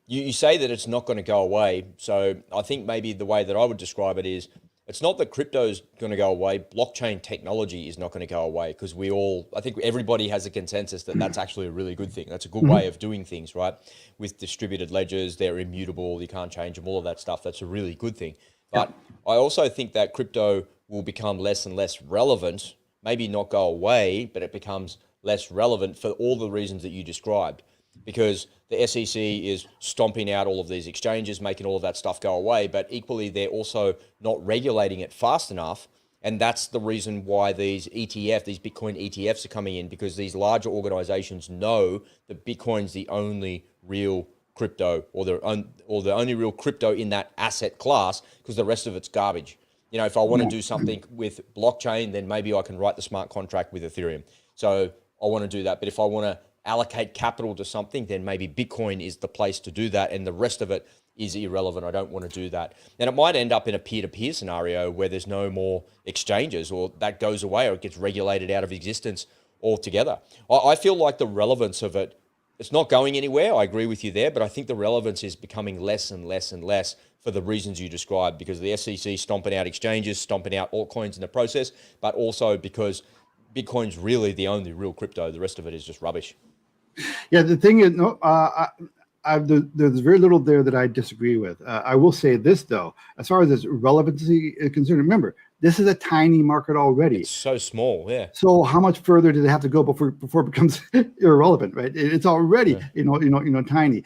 you say that it's not going to go away. So I think maybe the way that I would describe it is it's not that crypto's going to go away. Blockchain technology is not going to go away because I think everybody has a consensus that that's actually a really good thing. That's a good way of doing things, right? With distributed ledgers, they're immutable. You can't change them, all of that stuff. That's a really good thing. But I also think that crypto will become less and less relevant. Maybe not go away, but it becomes less relevant for all the reasons that you described, because the SEC is stomping out all of these exchanges, making all of that stuff go away, but equally they're also not regulating it fast enough. And that's the reason why these Bitcoin ETFs are coming in, because these larger organizations know that Bitcoin's the only real crypto or the only real crypto in that asset class, because the rest of it's garbage. If I want to do something with blockchain, then maybe I can write the smart contract with Ethereum. So I want to do that. But if I want to allocate capital to something, then maybe Bitcoin is the place to do that. And the rest of it is irrelevant. I don't want to do that. And it might end up in a peer-to-peer scenario where there's no more exchanges, or that goes away, or it gets regulated out of existence altogether. I feel like the relevance of it it's not going anywhere. I agree with you there, but I think the relevance is becoming less and less and less for the reasons you described, because the SEC stomping out exchanges, stomping out altcoins in the process, but also because Bitcoin's really the only real crypto. The rest of it is just rubbish. Yeah, the thing is, there's very little there that I disagree with. I will say this, though, as far as its relevancy is concerned, remember, this is a tiny market already. It's so small, yeah. So how much further did it have to go before it becomes irrelevant, right? It's already, tiny.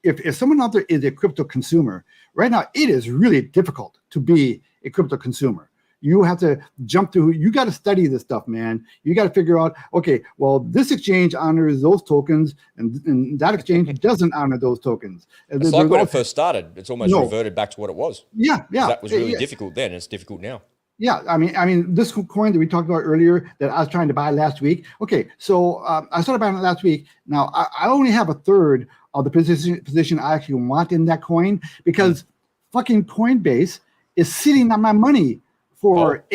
If someone out there is a crypto consumer, right now, it is really difficult to be a crypto consumer. You have to jump through. You got to study this stuff, man. You got to figure out, okay, well, this exchange honors those tokens, and that exchange doesn't honor those tokens. It's like when it first started. It's almost reverted back to what it was. Yeah. That was really difficult then. It's difficult now. Yeah, I mean, this coin that we talked about earlier that I was trying to buy last week. Okay, so I started buying it last week. Now I only have a third of the position I actually want in that coin, because fucking Coinbase is sitting on my money for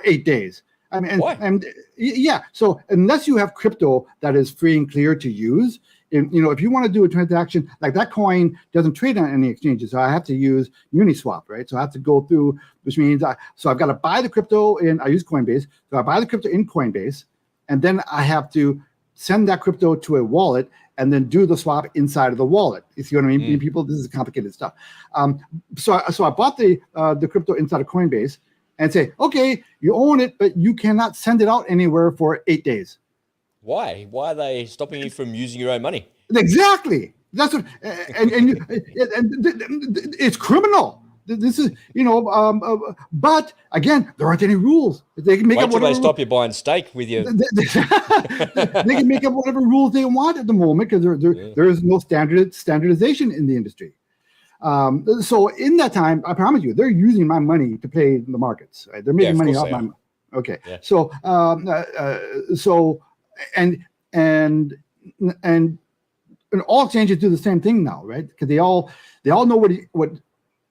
8 days. I mean, and yeah. So unless you have crypto that is free and clear to use, if you want to do a transaction like that, coin doesn't trade on any exchanges, so I have to use Uniswap, right? So I have to go through, which means I've got to buy the crypto I use Coinbase, so I buy the crypto in Coinbase, and then I have to send that crypto to a wallet and then do the swap inside of the wallet. You see what I mean? People, this is complicated stuff. So I bought the crypto inside of Coinbase and say, okay, you own it, but you cannot send it out anywhere for 8 days. Why? Why are they stopping you from using your own money? Exactly. That's what, and it's criminal. This is, but again, there aren't any rules. They can make Wait up till whatever. They stop you buying steak with you. They can make up whatever rules they want at the moment, because there is no standardization in the industry. So in that time, I promise you, they're using my money to play the markets. Right? They're making money off my money. Okay. Yeah. So and all exchanges do the same thing now, right? Because they all know what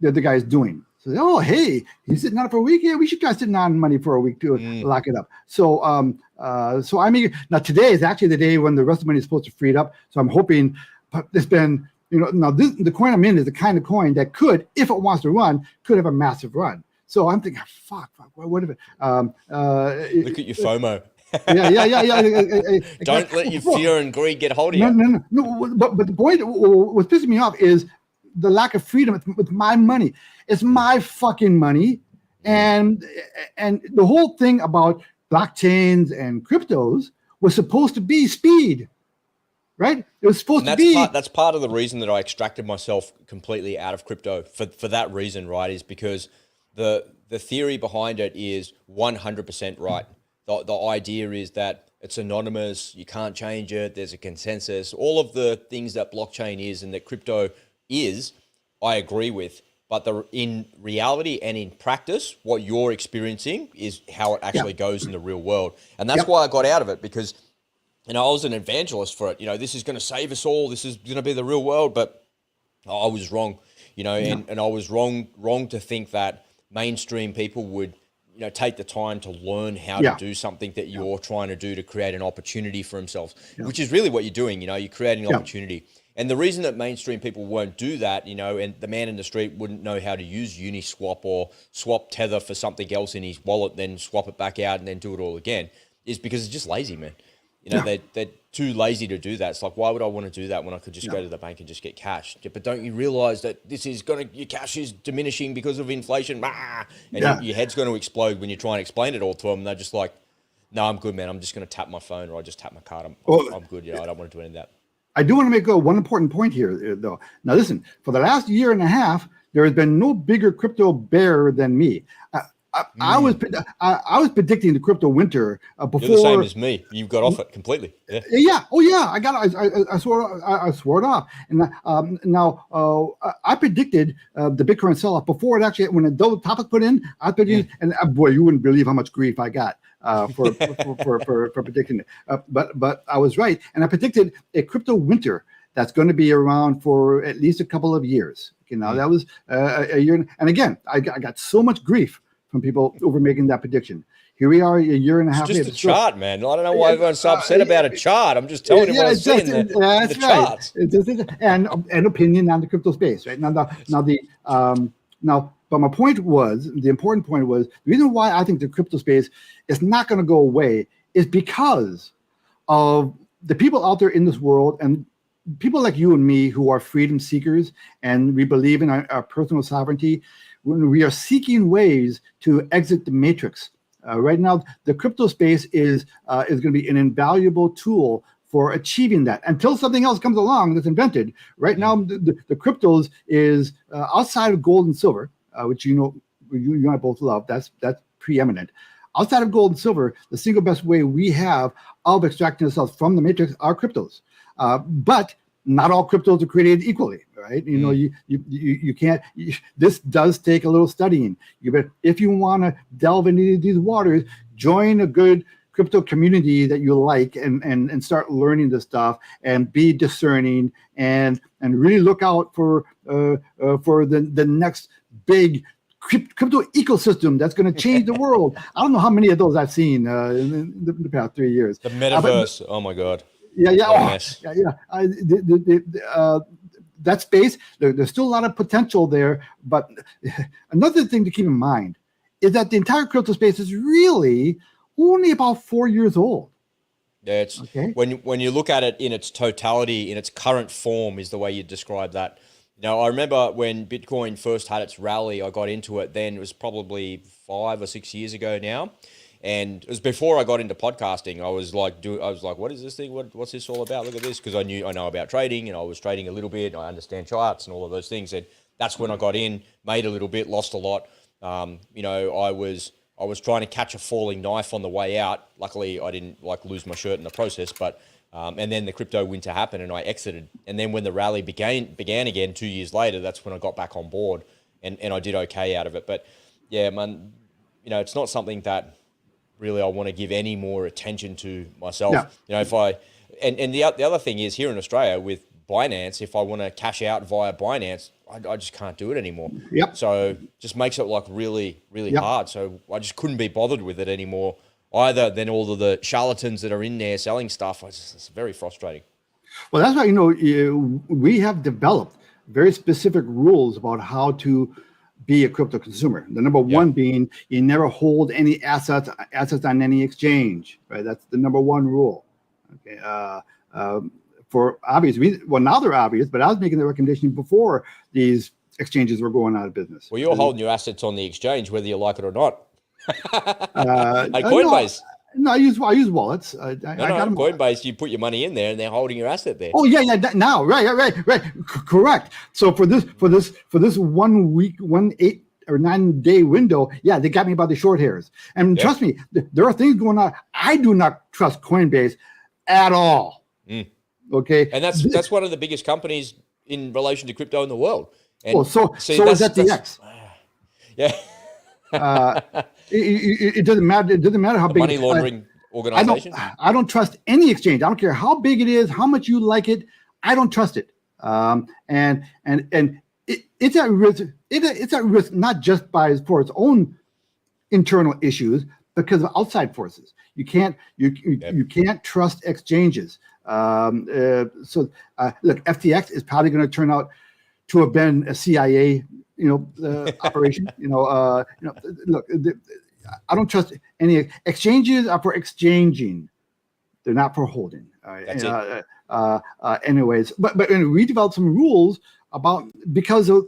the other guy is doing. So oh, hey, he's sitting on it for a week. Yeah, we should try sitting on money for a week to lock it up. So I mean, now today is actually the day when the rest of the money is supposed to free it up. So I'm hoping, but it's been. Now the coin I'm in is the kind of coin that could, if it wants to run, could have a massive run. So I'm thinking, fuck, what if it? Look at your FOMO. Yeah. Don't let your fear and greed get hold of you. No. But the point, what's pissing me off is the lack of freedom with my money. It's my fucking money, and the whole thing about blockchains and cryptos was supposed to be speed. Right? It was supposed to be. That's part of the reason that I extracted myself completely out of crypto for that reason, right? Is because the theory behind it is 100% right. The idea is that it's anonymous, you can't change it, there's a consensus. All of the things that blockchain is and that crypto is, I agree with. But in reality and in practice, what you're experiencing is how it actually goes in the real world. And that's why I got out of it, because I was an evangelist for it. This is going to save us all. This is going to be the real world. But I was wrong, and I was wrong to think that mainstream people would, take the time to learn how to do something that you're trying to do to create an opportunity for themselves, which is really what you're doing. You're creating an opportunity. And the reason that mainstream people won't do that, and the man in the street wouldn't know how to use Uniswap or swap Tether for something else in his wallet, then swap it back out and then do it all again, is because it's just lazy, man. They're too lazy to do that. It's like, why would I want to do that when I could just go to the bank and just get cash? But don't you realize that your cash is diminishing because of inflation? And your head's going to explode when you try and explain it all to them. And they're just like, no, I'm good, man. I'm just going to tap my phone, or I just tap my card. I'm good. I don't want to do any of that. I do want to make one important point here, though. Now, listen, for the last year and a half, there has been no bigger crypto bear than me. I was predicting the crypto winter before. You're the same as me. You got off it completely. Yeah. Oh yeah. I swore it off. And now I predicted the Bitcoin sell-off before it actually, when the topic put in, I put in, and boy, you wouldn't believe how much grief I got for predicting it. But I was right, and I predicted a crypto winter that's going to be around for at least a couple of years. That was a year. And again, I got so much grief from people over making that prediction. Here we are a year and a half It's just later. a chart, man. I don't know why everyone's so upset about a chart. I'm just telling you what I see in the charts. And opinion on the crypto space, right? But my point was, the important point was, the reason why I think the crypto space is not going to go away is because of the people out there in this world and people like you and me who are freedom seekers and we believe in our personal sovereignty. When we are seeking ways to exit the matrix. Right now, the crypto space is going to be an invaluable tool for achieving that until something else comes along that's invented. Right now, the cryptos is outside of gold and silver, which you and I both love. That's preeminent. Outside of gold and silver, the single best way we have of extracting ourselves from the matrix are cryptos. But not all cryptos are created equally, right? You can't. This does take a little studying. If you want to delve into these waters, join a good crypto community that you like and start learning this stuff and be discerning and really look out for the next big crypto ecosystem that's going to change the world. I don't know how many of those I've seen in the past 3 years. The metaverse. Oh my God. That space, there's still a lot of potential there. But another thing to keep in mind is that the entire crypto space is really only about 4 years old. Yeah, it's okay. When you look at it in its totality, in its current form, is the way you describe that. I remember when Bitcoin first had its rally, I got into it then. It was probably 5 or 6 years ago now. And it was before I got into podcasting. I was like, what is this thing? What's this all about? Look at this. Because I know about trading and I was trading a little bit. I understand charts and all of those things. And that's when I got in, made a little bit, lost a lot. I was trying to catch a falling knife on the way out. Luckily, I didn't lose my shirt in the process. But and then the crypto winter happened and I exited. And then when the rally began again 2 years later, that's when I got back on board and I did okay out of it. But yeah, man, it's not something that really I want to give any more attention to myself. Yeah. The other thing is here in Australia with Binance, if I want to cash out via Binance, I just can't do it anymore. Yep. So just makes it really, really hard. So I just couldn't be bothered with it anymore either. Then all of the charlatans that are in there selling stuff, it's very frustrating. Well, that's why, we have developed very specific rules about how to be a crypto consumer. The number one being you never hold any assets on any exchange, right? That's the number one rule. Okay. For obvious reasons. Well, now they're obvious, but I was making the recommendation before these exchanges were going out of business. Well, you're holding your assets on the exchange, whether you like it or not. Like Coinbase. No, I use wallets. I got them. Coinbase, you put your money in there and they're holding your asset there. Oh yeah. Now, right. Correct. So for this 1 week, 8 or 9 day window, they got me by the short hairs. And trust me, there are things going on. I do not trust Coinbase at all. Okay. And that's one of the biggest companies in relation to crypto in the world. And so is FTX. Yeah. It doesn't matter. It doesn't matter how big money laundering organization. I don't trust any exchange. I don't care how big it is, how much you like it. I don't trust it. And it's at risk. It's at risk not just for its own internal issues, because of outside forces. You can't trust exchanges. Look, FTX is probably going to turn out to have been a CIA operation. Look, I don't trust any exchanges are for exchanging. They're not for holding. That's it. Anyways, but we developed some rules because of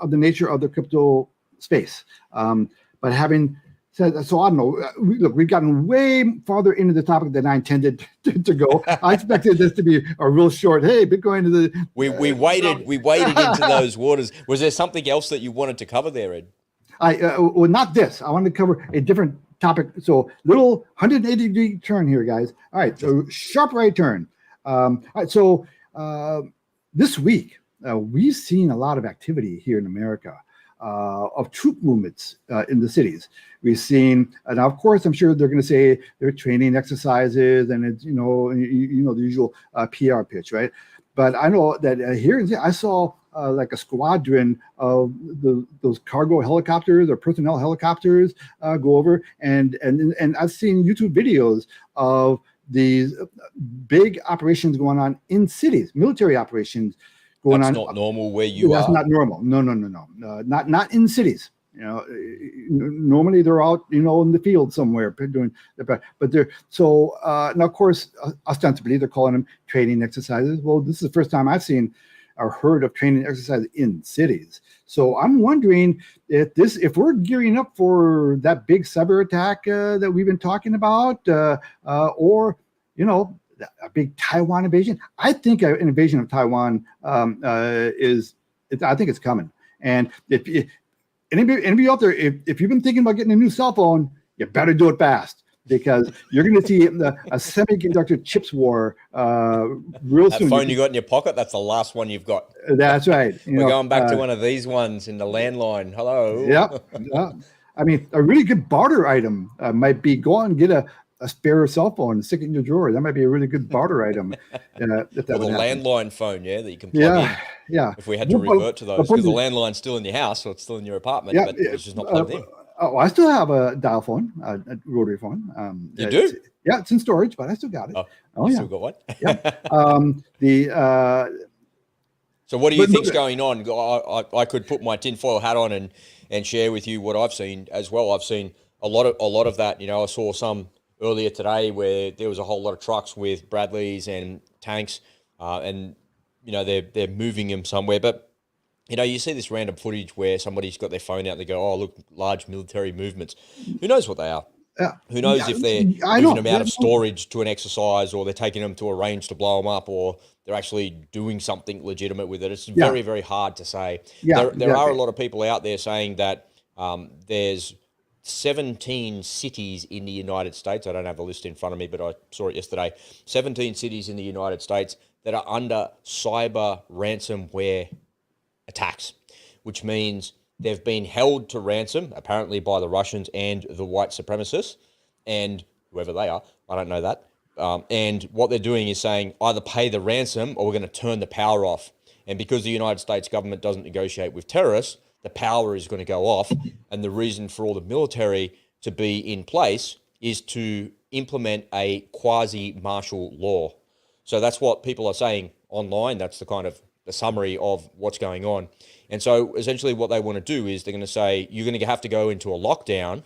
the nature of the crypto space. But having said, so I don't know. Look, we've gotten way farther into the topic than I intended to go. I expected this to be a real short. Hey, Bitcoin is the. We waded into those waters. Was there something else that you wanted to cover there, Ed? Well, not this. I wanted to cover a different topic. So little 180-degree turn here, guys. All right, so sharp right turn. All right, so this week we've seen a lot of activity here in America of troop movements in the cities. We've seen, and of course, I'm sure they're going to say they're training exercises, and it's the usual PR pitch, right? But I know that here I saw like a squadron of those cargo helicopters or personnel helicopters go over, and I've seen YouTube videos of these big operations going on in cities, military operations going on. That's not normal where you That's are. not normal. No. Not in cities. Normally they're out, in the field somewhere doing, but they're so now. Of course, ostensibly they're calling them training exercises. Well, this is the first time I've seen or heard of training exercises in cities. So I'm wondering if we're gearing up for that big cyber attack that we've been talking about, or a big Taiwan invasion. I think an invasion of Taiwan I think it's coming. And if anybody out there, if you've been thinking about getting a new cell phone, you better do it fast, because you're going to see a semiconductor chips war real soon. That phone you got in your pocket, that's the last one you've got. That's right. We're going back to one of these ones in the landline. Hello. Yeah. I mean, a really good barter item might be go out and get a spare cell phone and stick it in your drawer. That might be a really good barter item. If that Or the would happen. landline phone, that you can plug in. Yeah. If we had to revert to those, because the landline's still in your house or it's still in your apartment, but it's just not plugged in. Oh, I still have a dial phone, a rotary phone. You do? It's in storage, but I still got it. Oh, you still got one? Yeah. So what do you think's going on? I could put my tinfoil hat on and share with you what I've seen as well. I've seen a lot of that. I saw some earlier today where there was a whole lot of trucks with Bradleys and tanks, and they're moving them somewhere. But you see this random footage where somebody's got their phone out and they go, "Oh, look, large military movements." Who knows what they are? Who knows if they're moving them out of storage to an exercise, or they're taking them to a range to blow them up, or they're actually doing something legitimate with it. It's very, very hard to say. There are a lot of people out there saying that there's 17 cities in the United States. I don't have a list in front of me, but I saw it yesterday. 17 cities in the United States that are under cyber ransomware attacks, which means they've been held to ransom, apparently by the Russians and the white supremacists and whoever they are. I don't know that. And what they're doing is saying either pay the ransom or we're going to turn the power off. And because the United States government doesn't negotiate with terrorists, the power is going to go off. And the reason for all the military to be in place is to implement a quasi-martial law. So that's what people are saying online. That's the kind of the summary of what's going on. And so essentially what they want to do is they're going to say, you're going to have to go into a lockdown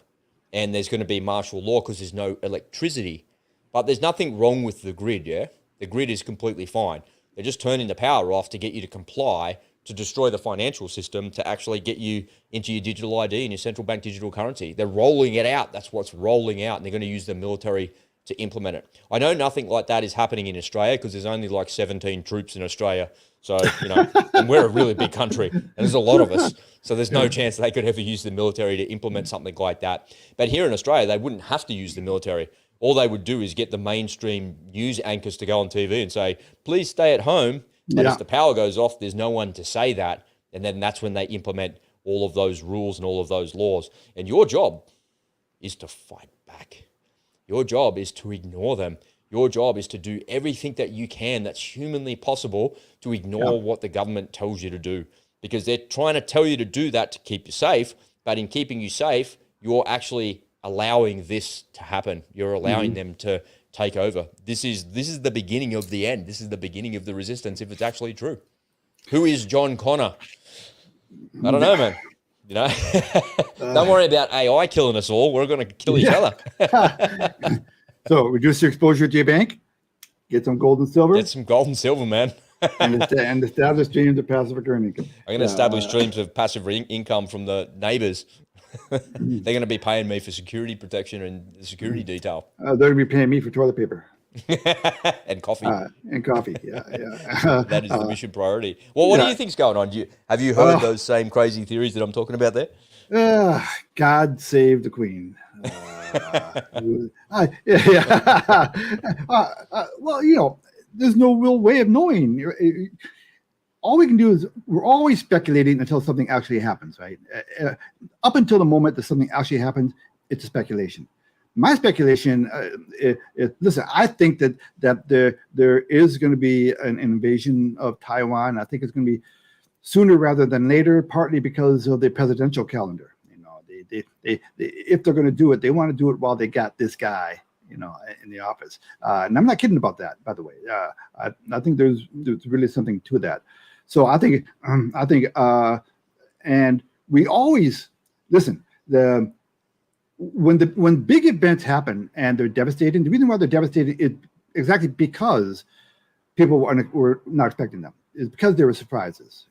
and there's going to be martial law because there's no electricity. But there's nothing wrong with the grid, The grid is completely fine. They're just turning the power off to get you to comply, to destroy the financial system, to actually get you into your digital ID and your central bank digital currency. They're rolling it out. That's what's rolling out, and they're going to use the military to implement it. I know nothing like that is happening in Australia because there's only like 17 troops in Australia. So, and we're a really big country and there's a lot of us. So there's no chance they could ever use the military to implement something like that. But here in Australia, they wouldn't have to use the military. All they would do is get the mainstream news anchors to go on TV and say, please stay at home. But if the power goes off, there's no one to say that. And then that's when they implement all of those rules and all of those laws. And your job is to fight back. Your job is to ignore them. Your job is to do everything that you can that's humanly possible to ignore what the government tells you to do. Because they're trying to tell you to do that to keep you safe. But in keeping you safe, you're actually allowing this to happen. You're allowing them to take over. This is the beginning of the end. This is the beginning of the resistance, if it's actually true. Who is John Connor? I don't know, man. Don't worry about AI killing us all. We're going to kill each other. So reduce your exposure to your bank, get some gold and silver. Get some gold and silver, man. and establish streams of passive recurring income. I'm going to establish streams of passive income from the neighbors. They're going to be paying me for security protection and security detail. They're going to be paying me for toilet paper. And coffee. That is the mission priority. Well, what do you think's going on? Have you heard those same crazy theories that I'm talking about there? God save the Queen. Well, there's no real way of knowing. All we can do is we're always speculating until something actually happens, right? Up until the moment that something actually happens, it's a speculation. My speculation, listen, I think that there is going to be an invasion of Taiwan. I think it's going to be sooner rather than later, partly because of the presidential calendar. You know, they if they're going to do it, they want to do it while they got this guy, you know, in the office. And I'm not kidding about that, by the way. I think there's really something to that. So I think, and we always listen. When big events happen and they're devastating, the reason why they're devastating is exactly because people were not expecting them. It's because there were surprises.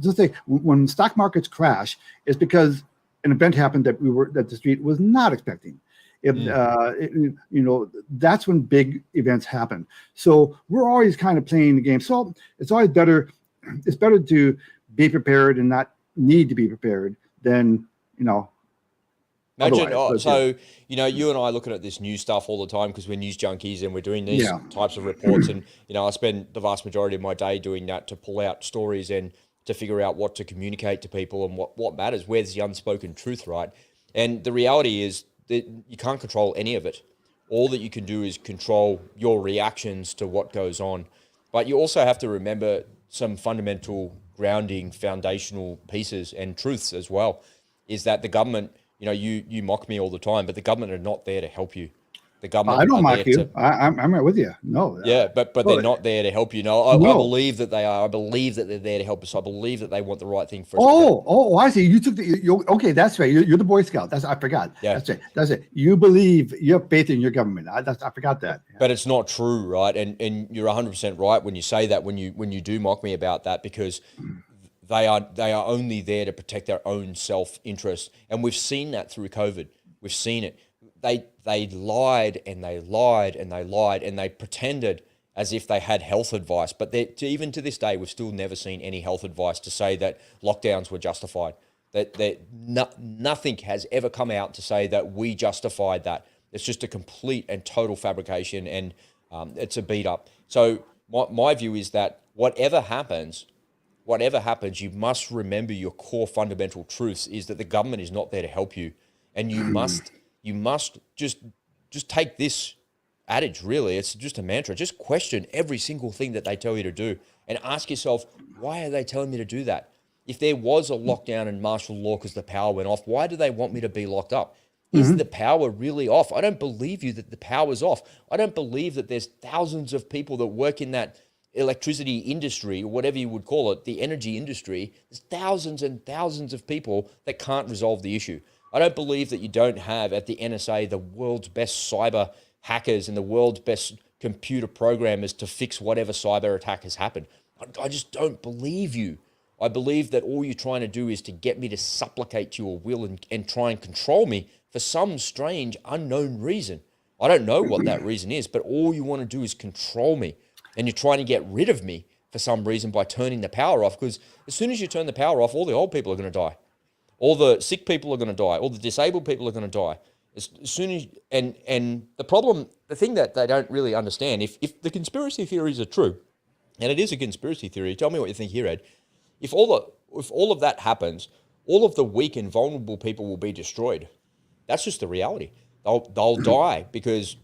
Just like when stock markets crash, it's because an event happened that the street was not expecting. That's when big events happen. So we're always kind of playing the game. So it's always better. It's better to be prepared and not need to be prepared than Imagine, you and I are looking at this news stuff all the time because we're news junkies and we're doing these types of reports. And, I spend the vast majority of my day doing that to pull out stories and to figure out what to communicate to people and what matters. Where's the unspoken truth, right? And the reality is that you can't control any of it. All that you can do is control your reactions to what goes on. But you also have to remember some fundamental grounding, foundational pieces and truths as well, is that the government... you mock me all the time, but the government are not there to help you. The government. I don't mock you. I'm right with you. No. Yeah, but they're not there to help you. No, I believe that they are. I believe that they're there to help us. I believe that they want the right thing for us. I see. You took okay. That's right. You're the Boy Scout. I forgot. Yeah. That's it. That's it. You believe, you have faith in your government. I forgot that. Yeah. But it's not true, right? And you're 100% right when you say that. When you do mock me about that, because they are only there to protect their own self-interest. And we've seen that through COVID. We've seen it. They lied and they lied and they lied and they pretended as if they had health advice. But even to this day, we've still never seen any health advice to say that lockdowns were justified. Nothing has ever come out to say that we justified that. It's just a complete and total fabrication, and it's a beat up. So my view is that whatever happens, you must remember your core fundamental truths is that the government is not there to help you. And you must just take this adage, really. It's just a mantra. Just question every single thing that they tell you to do and ask yourself, why are they telling me to do that? If there was a lockdown and martial law because the power went off, why do they want me to be locked up? Is the power really off? I don't believe you that the power's off. I don't believe that there's thousands of people that work in that electricity industry, or whatever you would call it, the energy industry. There's thousands and thousands of people that can't resolve the issue. I don't believe that you don't have at the NSA the world's best cyber hackers and the world's best computer programmers to fix whatever cyber attack has happened. I just don't believe you. I believe that all you're trying to do is to get me to supplicate to your will and try and control me for some strange unknown reason. I don't know what that reason is, but all you want to do is control me. And you're trying to get rid of me for some reason by turning the power off, because as soon as you turn the power off, all the old people are going to die. All the sick people are going to die. All the disabled people are going to die. As soon as and the thing that they don't really understand, if the conspiracy theories are true, and it is a conspiracy theory, tell me what you think here, Ed. If all of that happens, all of the weak and vulnerable people will be destroyed. That's just the reality. They'll die because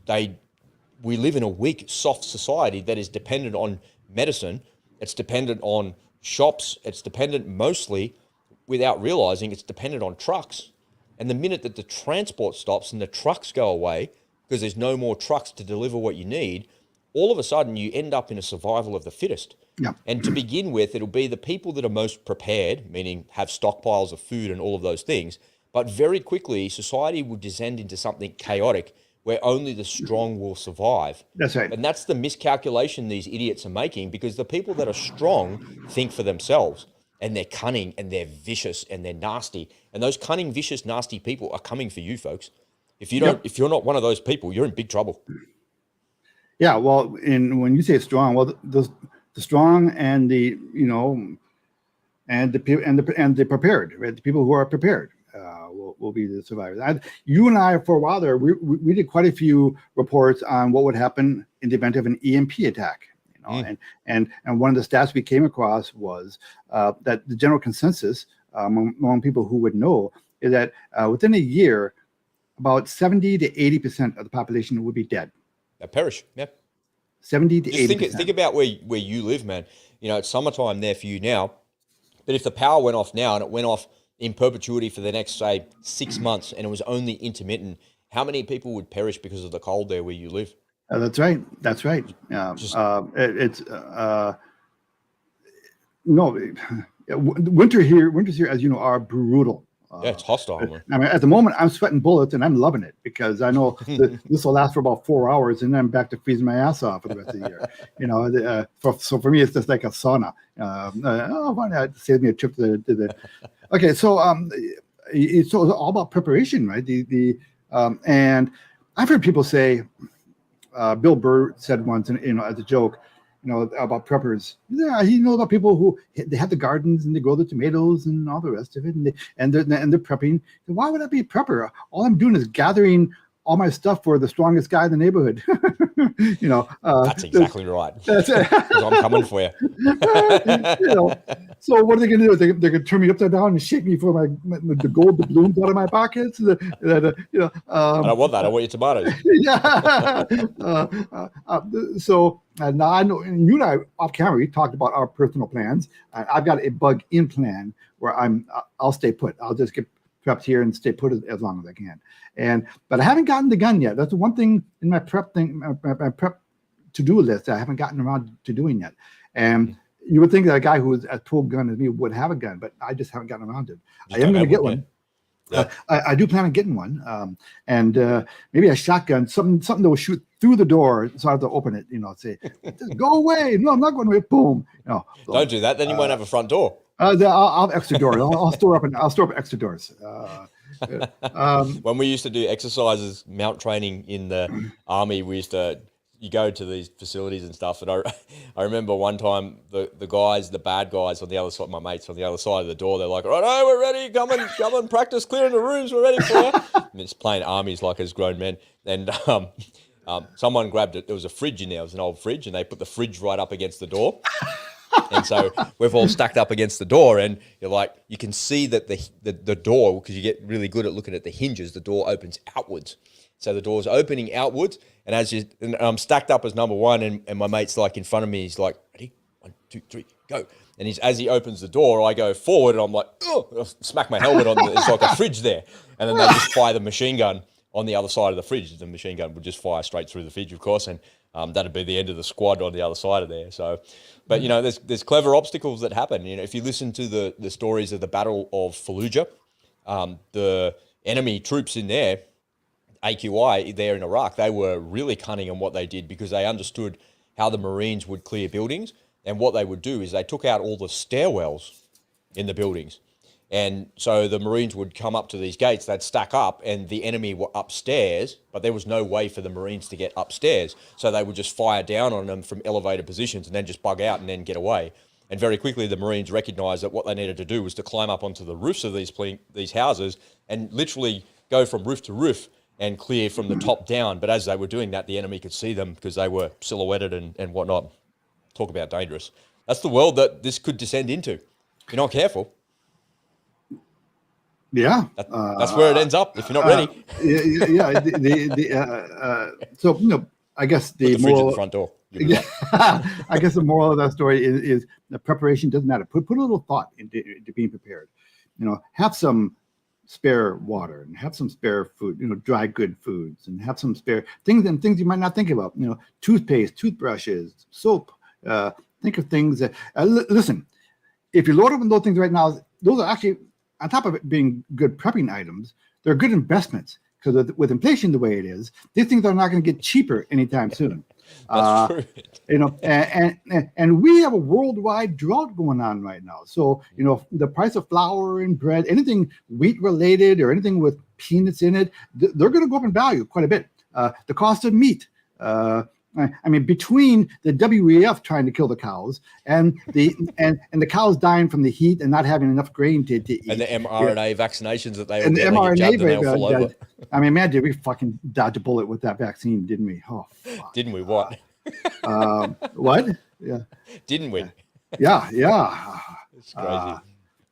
we live in a weak, soft society that is dependent on medicine. It's dependent on shops. It's dependent mostly, without realizing, it's dependent on trucks. And the minute that the transport stops and the trucks go away, because there's no more trucks to deliver what you need, all of a sudden you end up in a survival of the fittest. Yeah. And to begin with, it'll be the people that are most prepared, meaning have stockpiles of food and all of those things. But very quickly, society will descend into something chaotic where only the strong will survive. That's right. And that's the miscalculation these idiots are making, because the people that are strong think for themselves, and they're cunning and they're vicious and they're nasty. And those cunning, vicious, nasty people are coming for you, folks. If you're not one of those people, you're in big trouble. Yeah, well, when you say strong, well, the strong and the prepared, right? The people who are prepared will be the survivors. You and I, for a while there, we did quite a few reports on what would happen in the event of an EMP attack. And one of the stats we came across was that the general consensus among people who would know is that within a year, about 70 to 80% of the population would be dead. They perish. Yeah. 70 to 80%. Think about where you live, man. It's summertime there for you now. But if the power went off now and it went off in perpetuity for the next, say, 6 months, and it was only intermittent, how many people would perish because of the cold there where you live? That's right. That's right. Just- No, winters here, as you know, are brutal. Yeah, it's hostile. Man. I mean, at the moment, I'm sweating bullets and I'm loving it because I know that this will last for about 4 hours and then I'm back to freezing my ass off for the rest of the year. You know, so for me, it's just like a sauna. Why not save me a trip to the. Okay, so it's all about preparation, right? And I've heard people say, Bill Burr said once, as a joke, about preppers. Yeah, he knows about people who they have the gardens and they grow the tomatoes and all the rest of it, and they're prepping. Why would I be a prepper? All I'm doing is gathering all my stuff for the strongest guy in the neighborhood. That's exactly right. That's it. 'Cause I'm coming for you. So what are they going to do? They're going to turn me upside down and shake me for the gold doubloons out of my pockets. I don't want that. I want your tomatoes. Yeah. So now I know, and you and I off camera, we talked about our personal plans. I've got a bug in plan where I'll stay put. I'll just get prepped here and stay put as long as I can. But I haven't gotten the gun yet. That's the one thing in my prep to-do list that I haven't gotten around to doing yet. And you would think that a guy who is as pro-gun as me would have a gun, but I just haven't gotten around to it. I am going to get one. Yeah. I do plan on getting one, and maybe a shotgun, something that will shoot through the door, so I have to open it. Say, just go away. No, I'm not going away. Boom. No, don't do that. Then you won't have a front door. I'll have extra doors. I'll store up extra doors. When we used to do exercises, mount training in the army, you go to these facilities and stuff. And I remember one time the bad guys on the other side, my mates on the other side of the door, they're like, "Right, oh, we're ready. Come and practice clearing the rooms. We're ready for you." And it's playing armies like as grown men. And someone grabbed it. There was a fridge in there. It was an old fridge, and they put the fridge right up against the door. And so we've all stacked up against the door, and you can see that the door, because you get really good at looking at the hinges, the door opens outwards. So the door's opening outwards, and and I'm stacked up as number one, and my mate's like in front of me. He's like, "Ready? 1, 2, 3, go!" And as he opens the door, I go forward, and I'm like, "Oh!" I smack my helmet on. It's like a fridge there, and then they just fire the machine gun on the other side of the fridge. The machine gun would just fire straight through the fridge, of course, and that'd be the end of the squad on the other side of there. So, but there's clever obstacles that happen. If you listen to the stories of the Battle of Fallujah, the enemy troops in there, AQI there in Iraq, they were really cunning on what they did because they understood how the Marines would clear buildings, and what they would do is they took out all the stairwells in the buildings. And so the Marines would come up to these gates, they'd stack up, and the enemy were upstairs, but there was no way for the Marines to get upstairs. So they would just fire down on them from elevated positions and then just bug out and then get away. And very quickly, the Marines recognized that what they needed to do was to climb up onto the roofs of these houses and literally go from roof to roof and clear from the top down. But as they were doing that, the enemy could see them because they were silhouetted and whatnot. Talk about dangerous. That's the world that this could descend into. If you're not careful. Yeah, that's where it ends up if you're not ready. So I guess the fridge moral at the front door. Yeah, I guess the moral of that story is the preparation doesn't matter. Put a little thought into being prepared. Have some spare water and have some spare food. Dry good foods, and have some spare things you might not think about. Toothpaste, toothbrushes, soap. Think of things that. Listen, if you load up on those things right now, those are actually, on top of it being good prepping items, they're good investments because with inflation the way it is, these things are not going to get cheaper anytime soon. That's true. And we have a worldwide drought going on right now. So the price of flour and bread, anything wheat related or anything with peanuts in it, they're going to go up in value quite a bit. The cost of meat. I mean, between the WEF trying to kill the cows and the cows dying from the heat and not having enough grain to eat, and the mRNA vaccinations that they and the mRNA, I mean, man, did we fucking dodge a bullet with that vaccine, didn't we? Oh, fuck. Didn't we? What? What? Yeah. Didn't we? Yeah. It's crazy.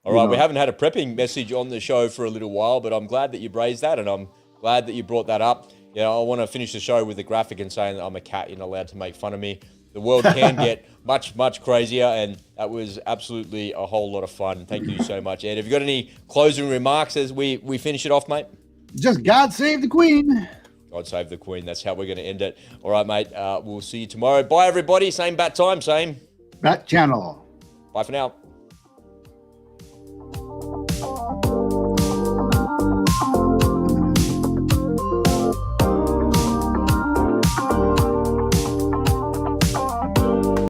All right, we haven't had a prepping message on the show for a little while, but I'm glad that you raised that, and I'm glad that you brought that up. I want to finish the show with a graphic and saying that I'm a cat. You're not allowed to make fun of me. the world can get much, much crazier, and that was absolutely a whole lot of fun. Thank you so much, Ed. Have you got any closing remarks as we finish it off, mate? Just God save the Queen. God save the Queen. That's how we're going to end it. All right, mate. We'll see you tomorrow. Bye, everybody. Same bat time, same Bat channel. Bye for now.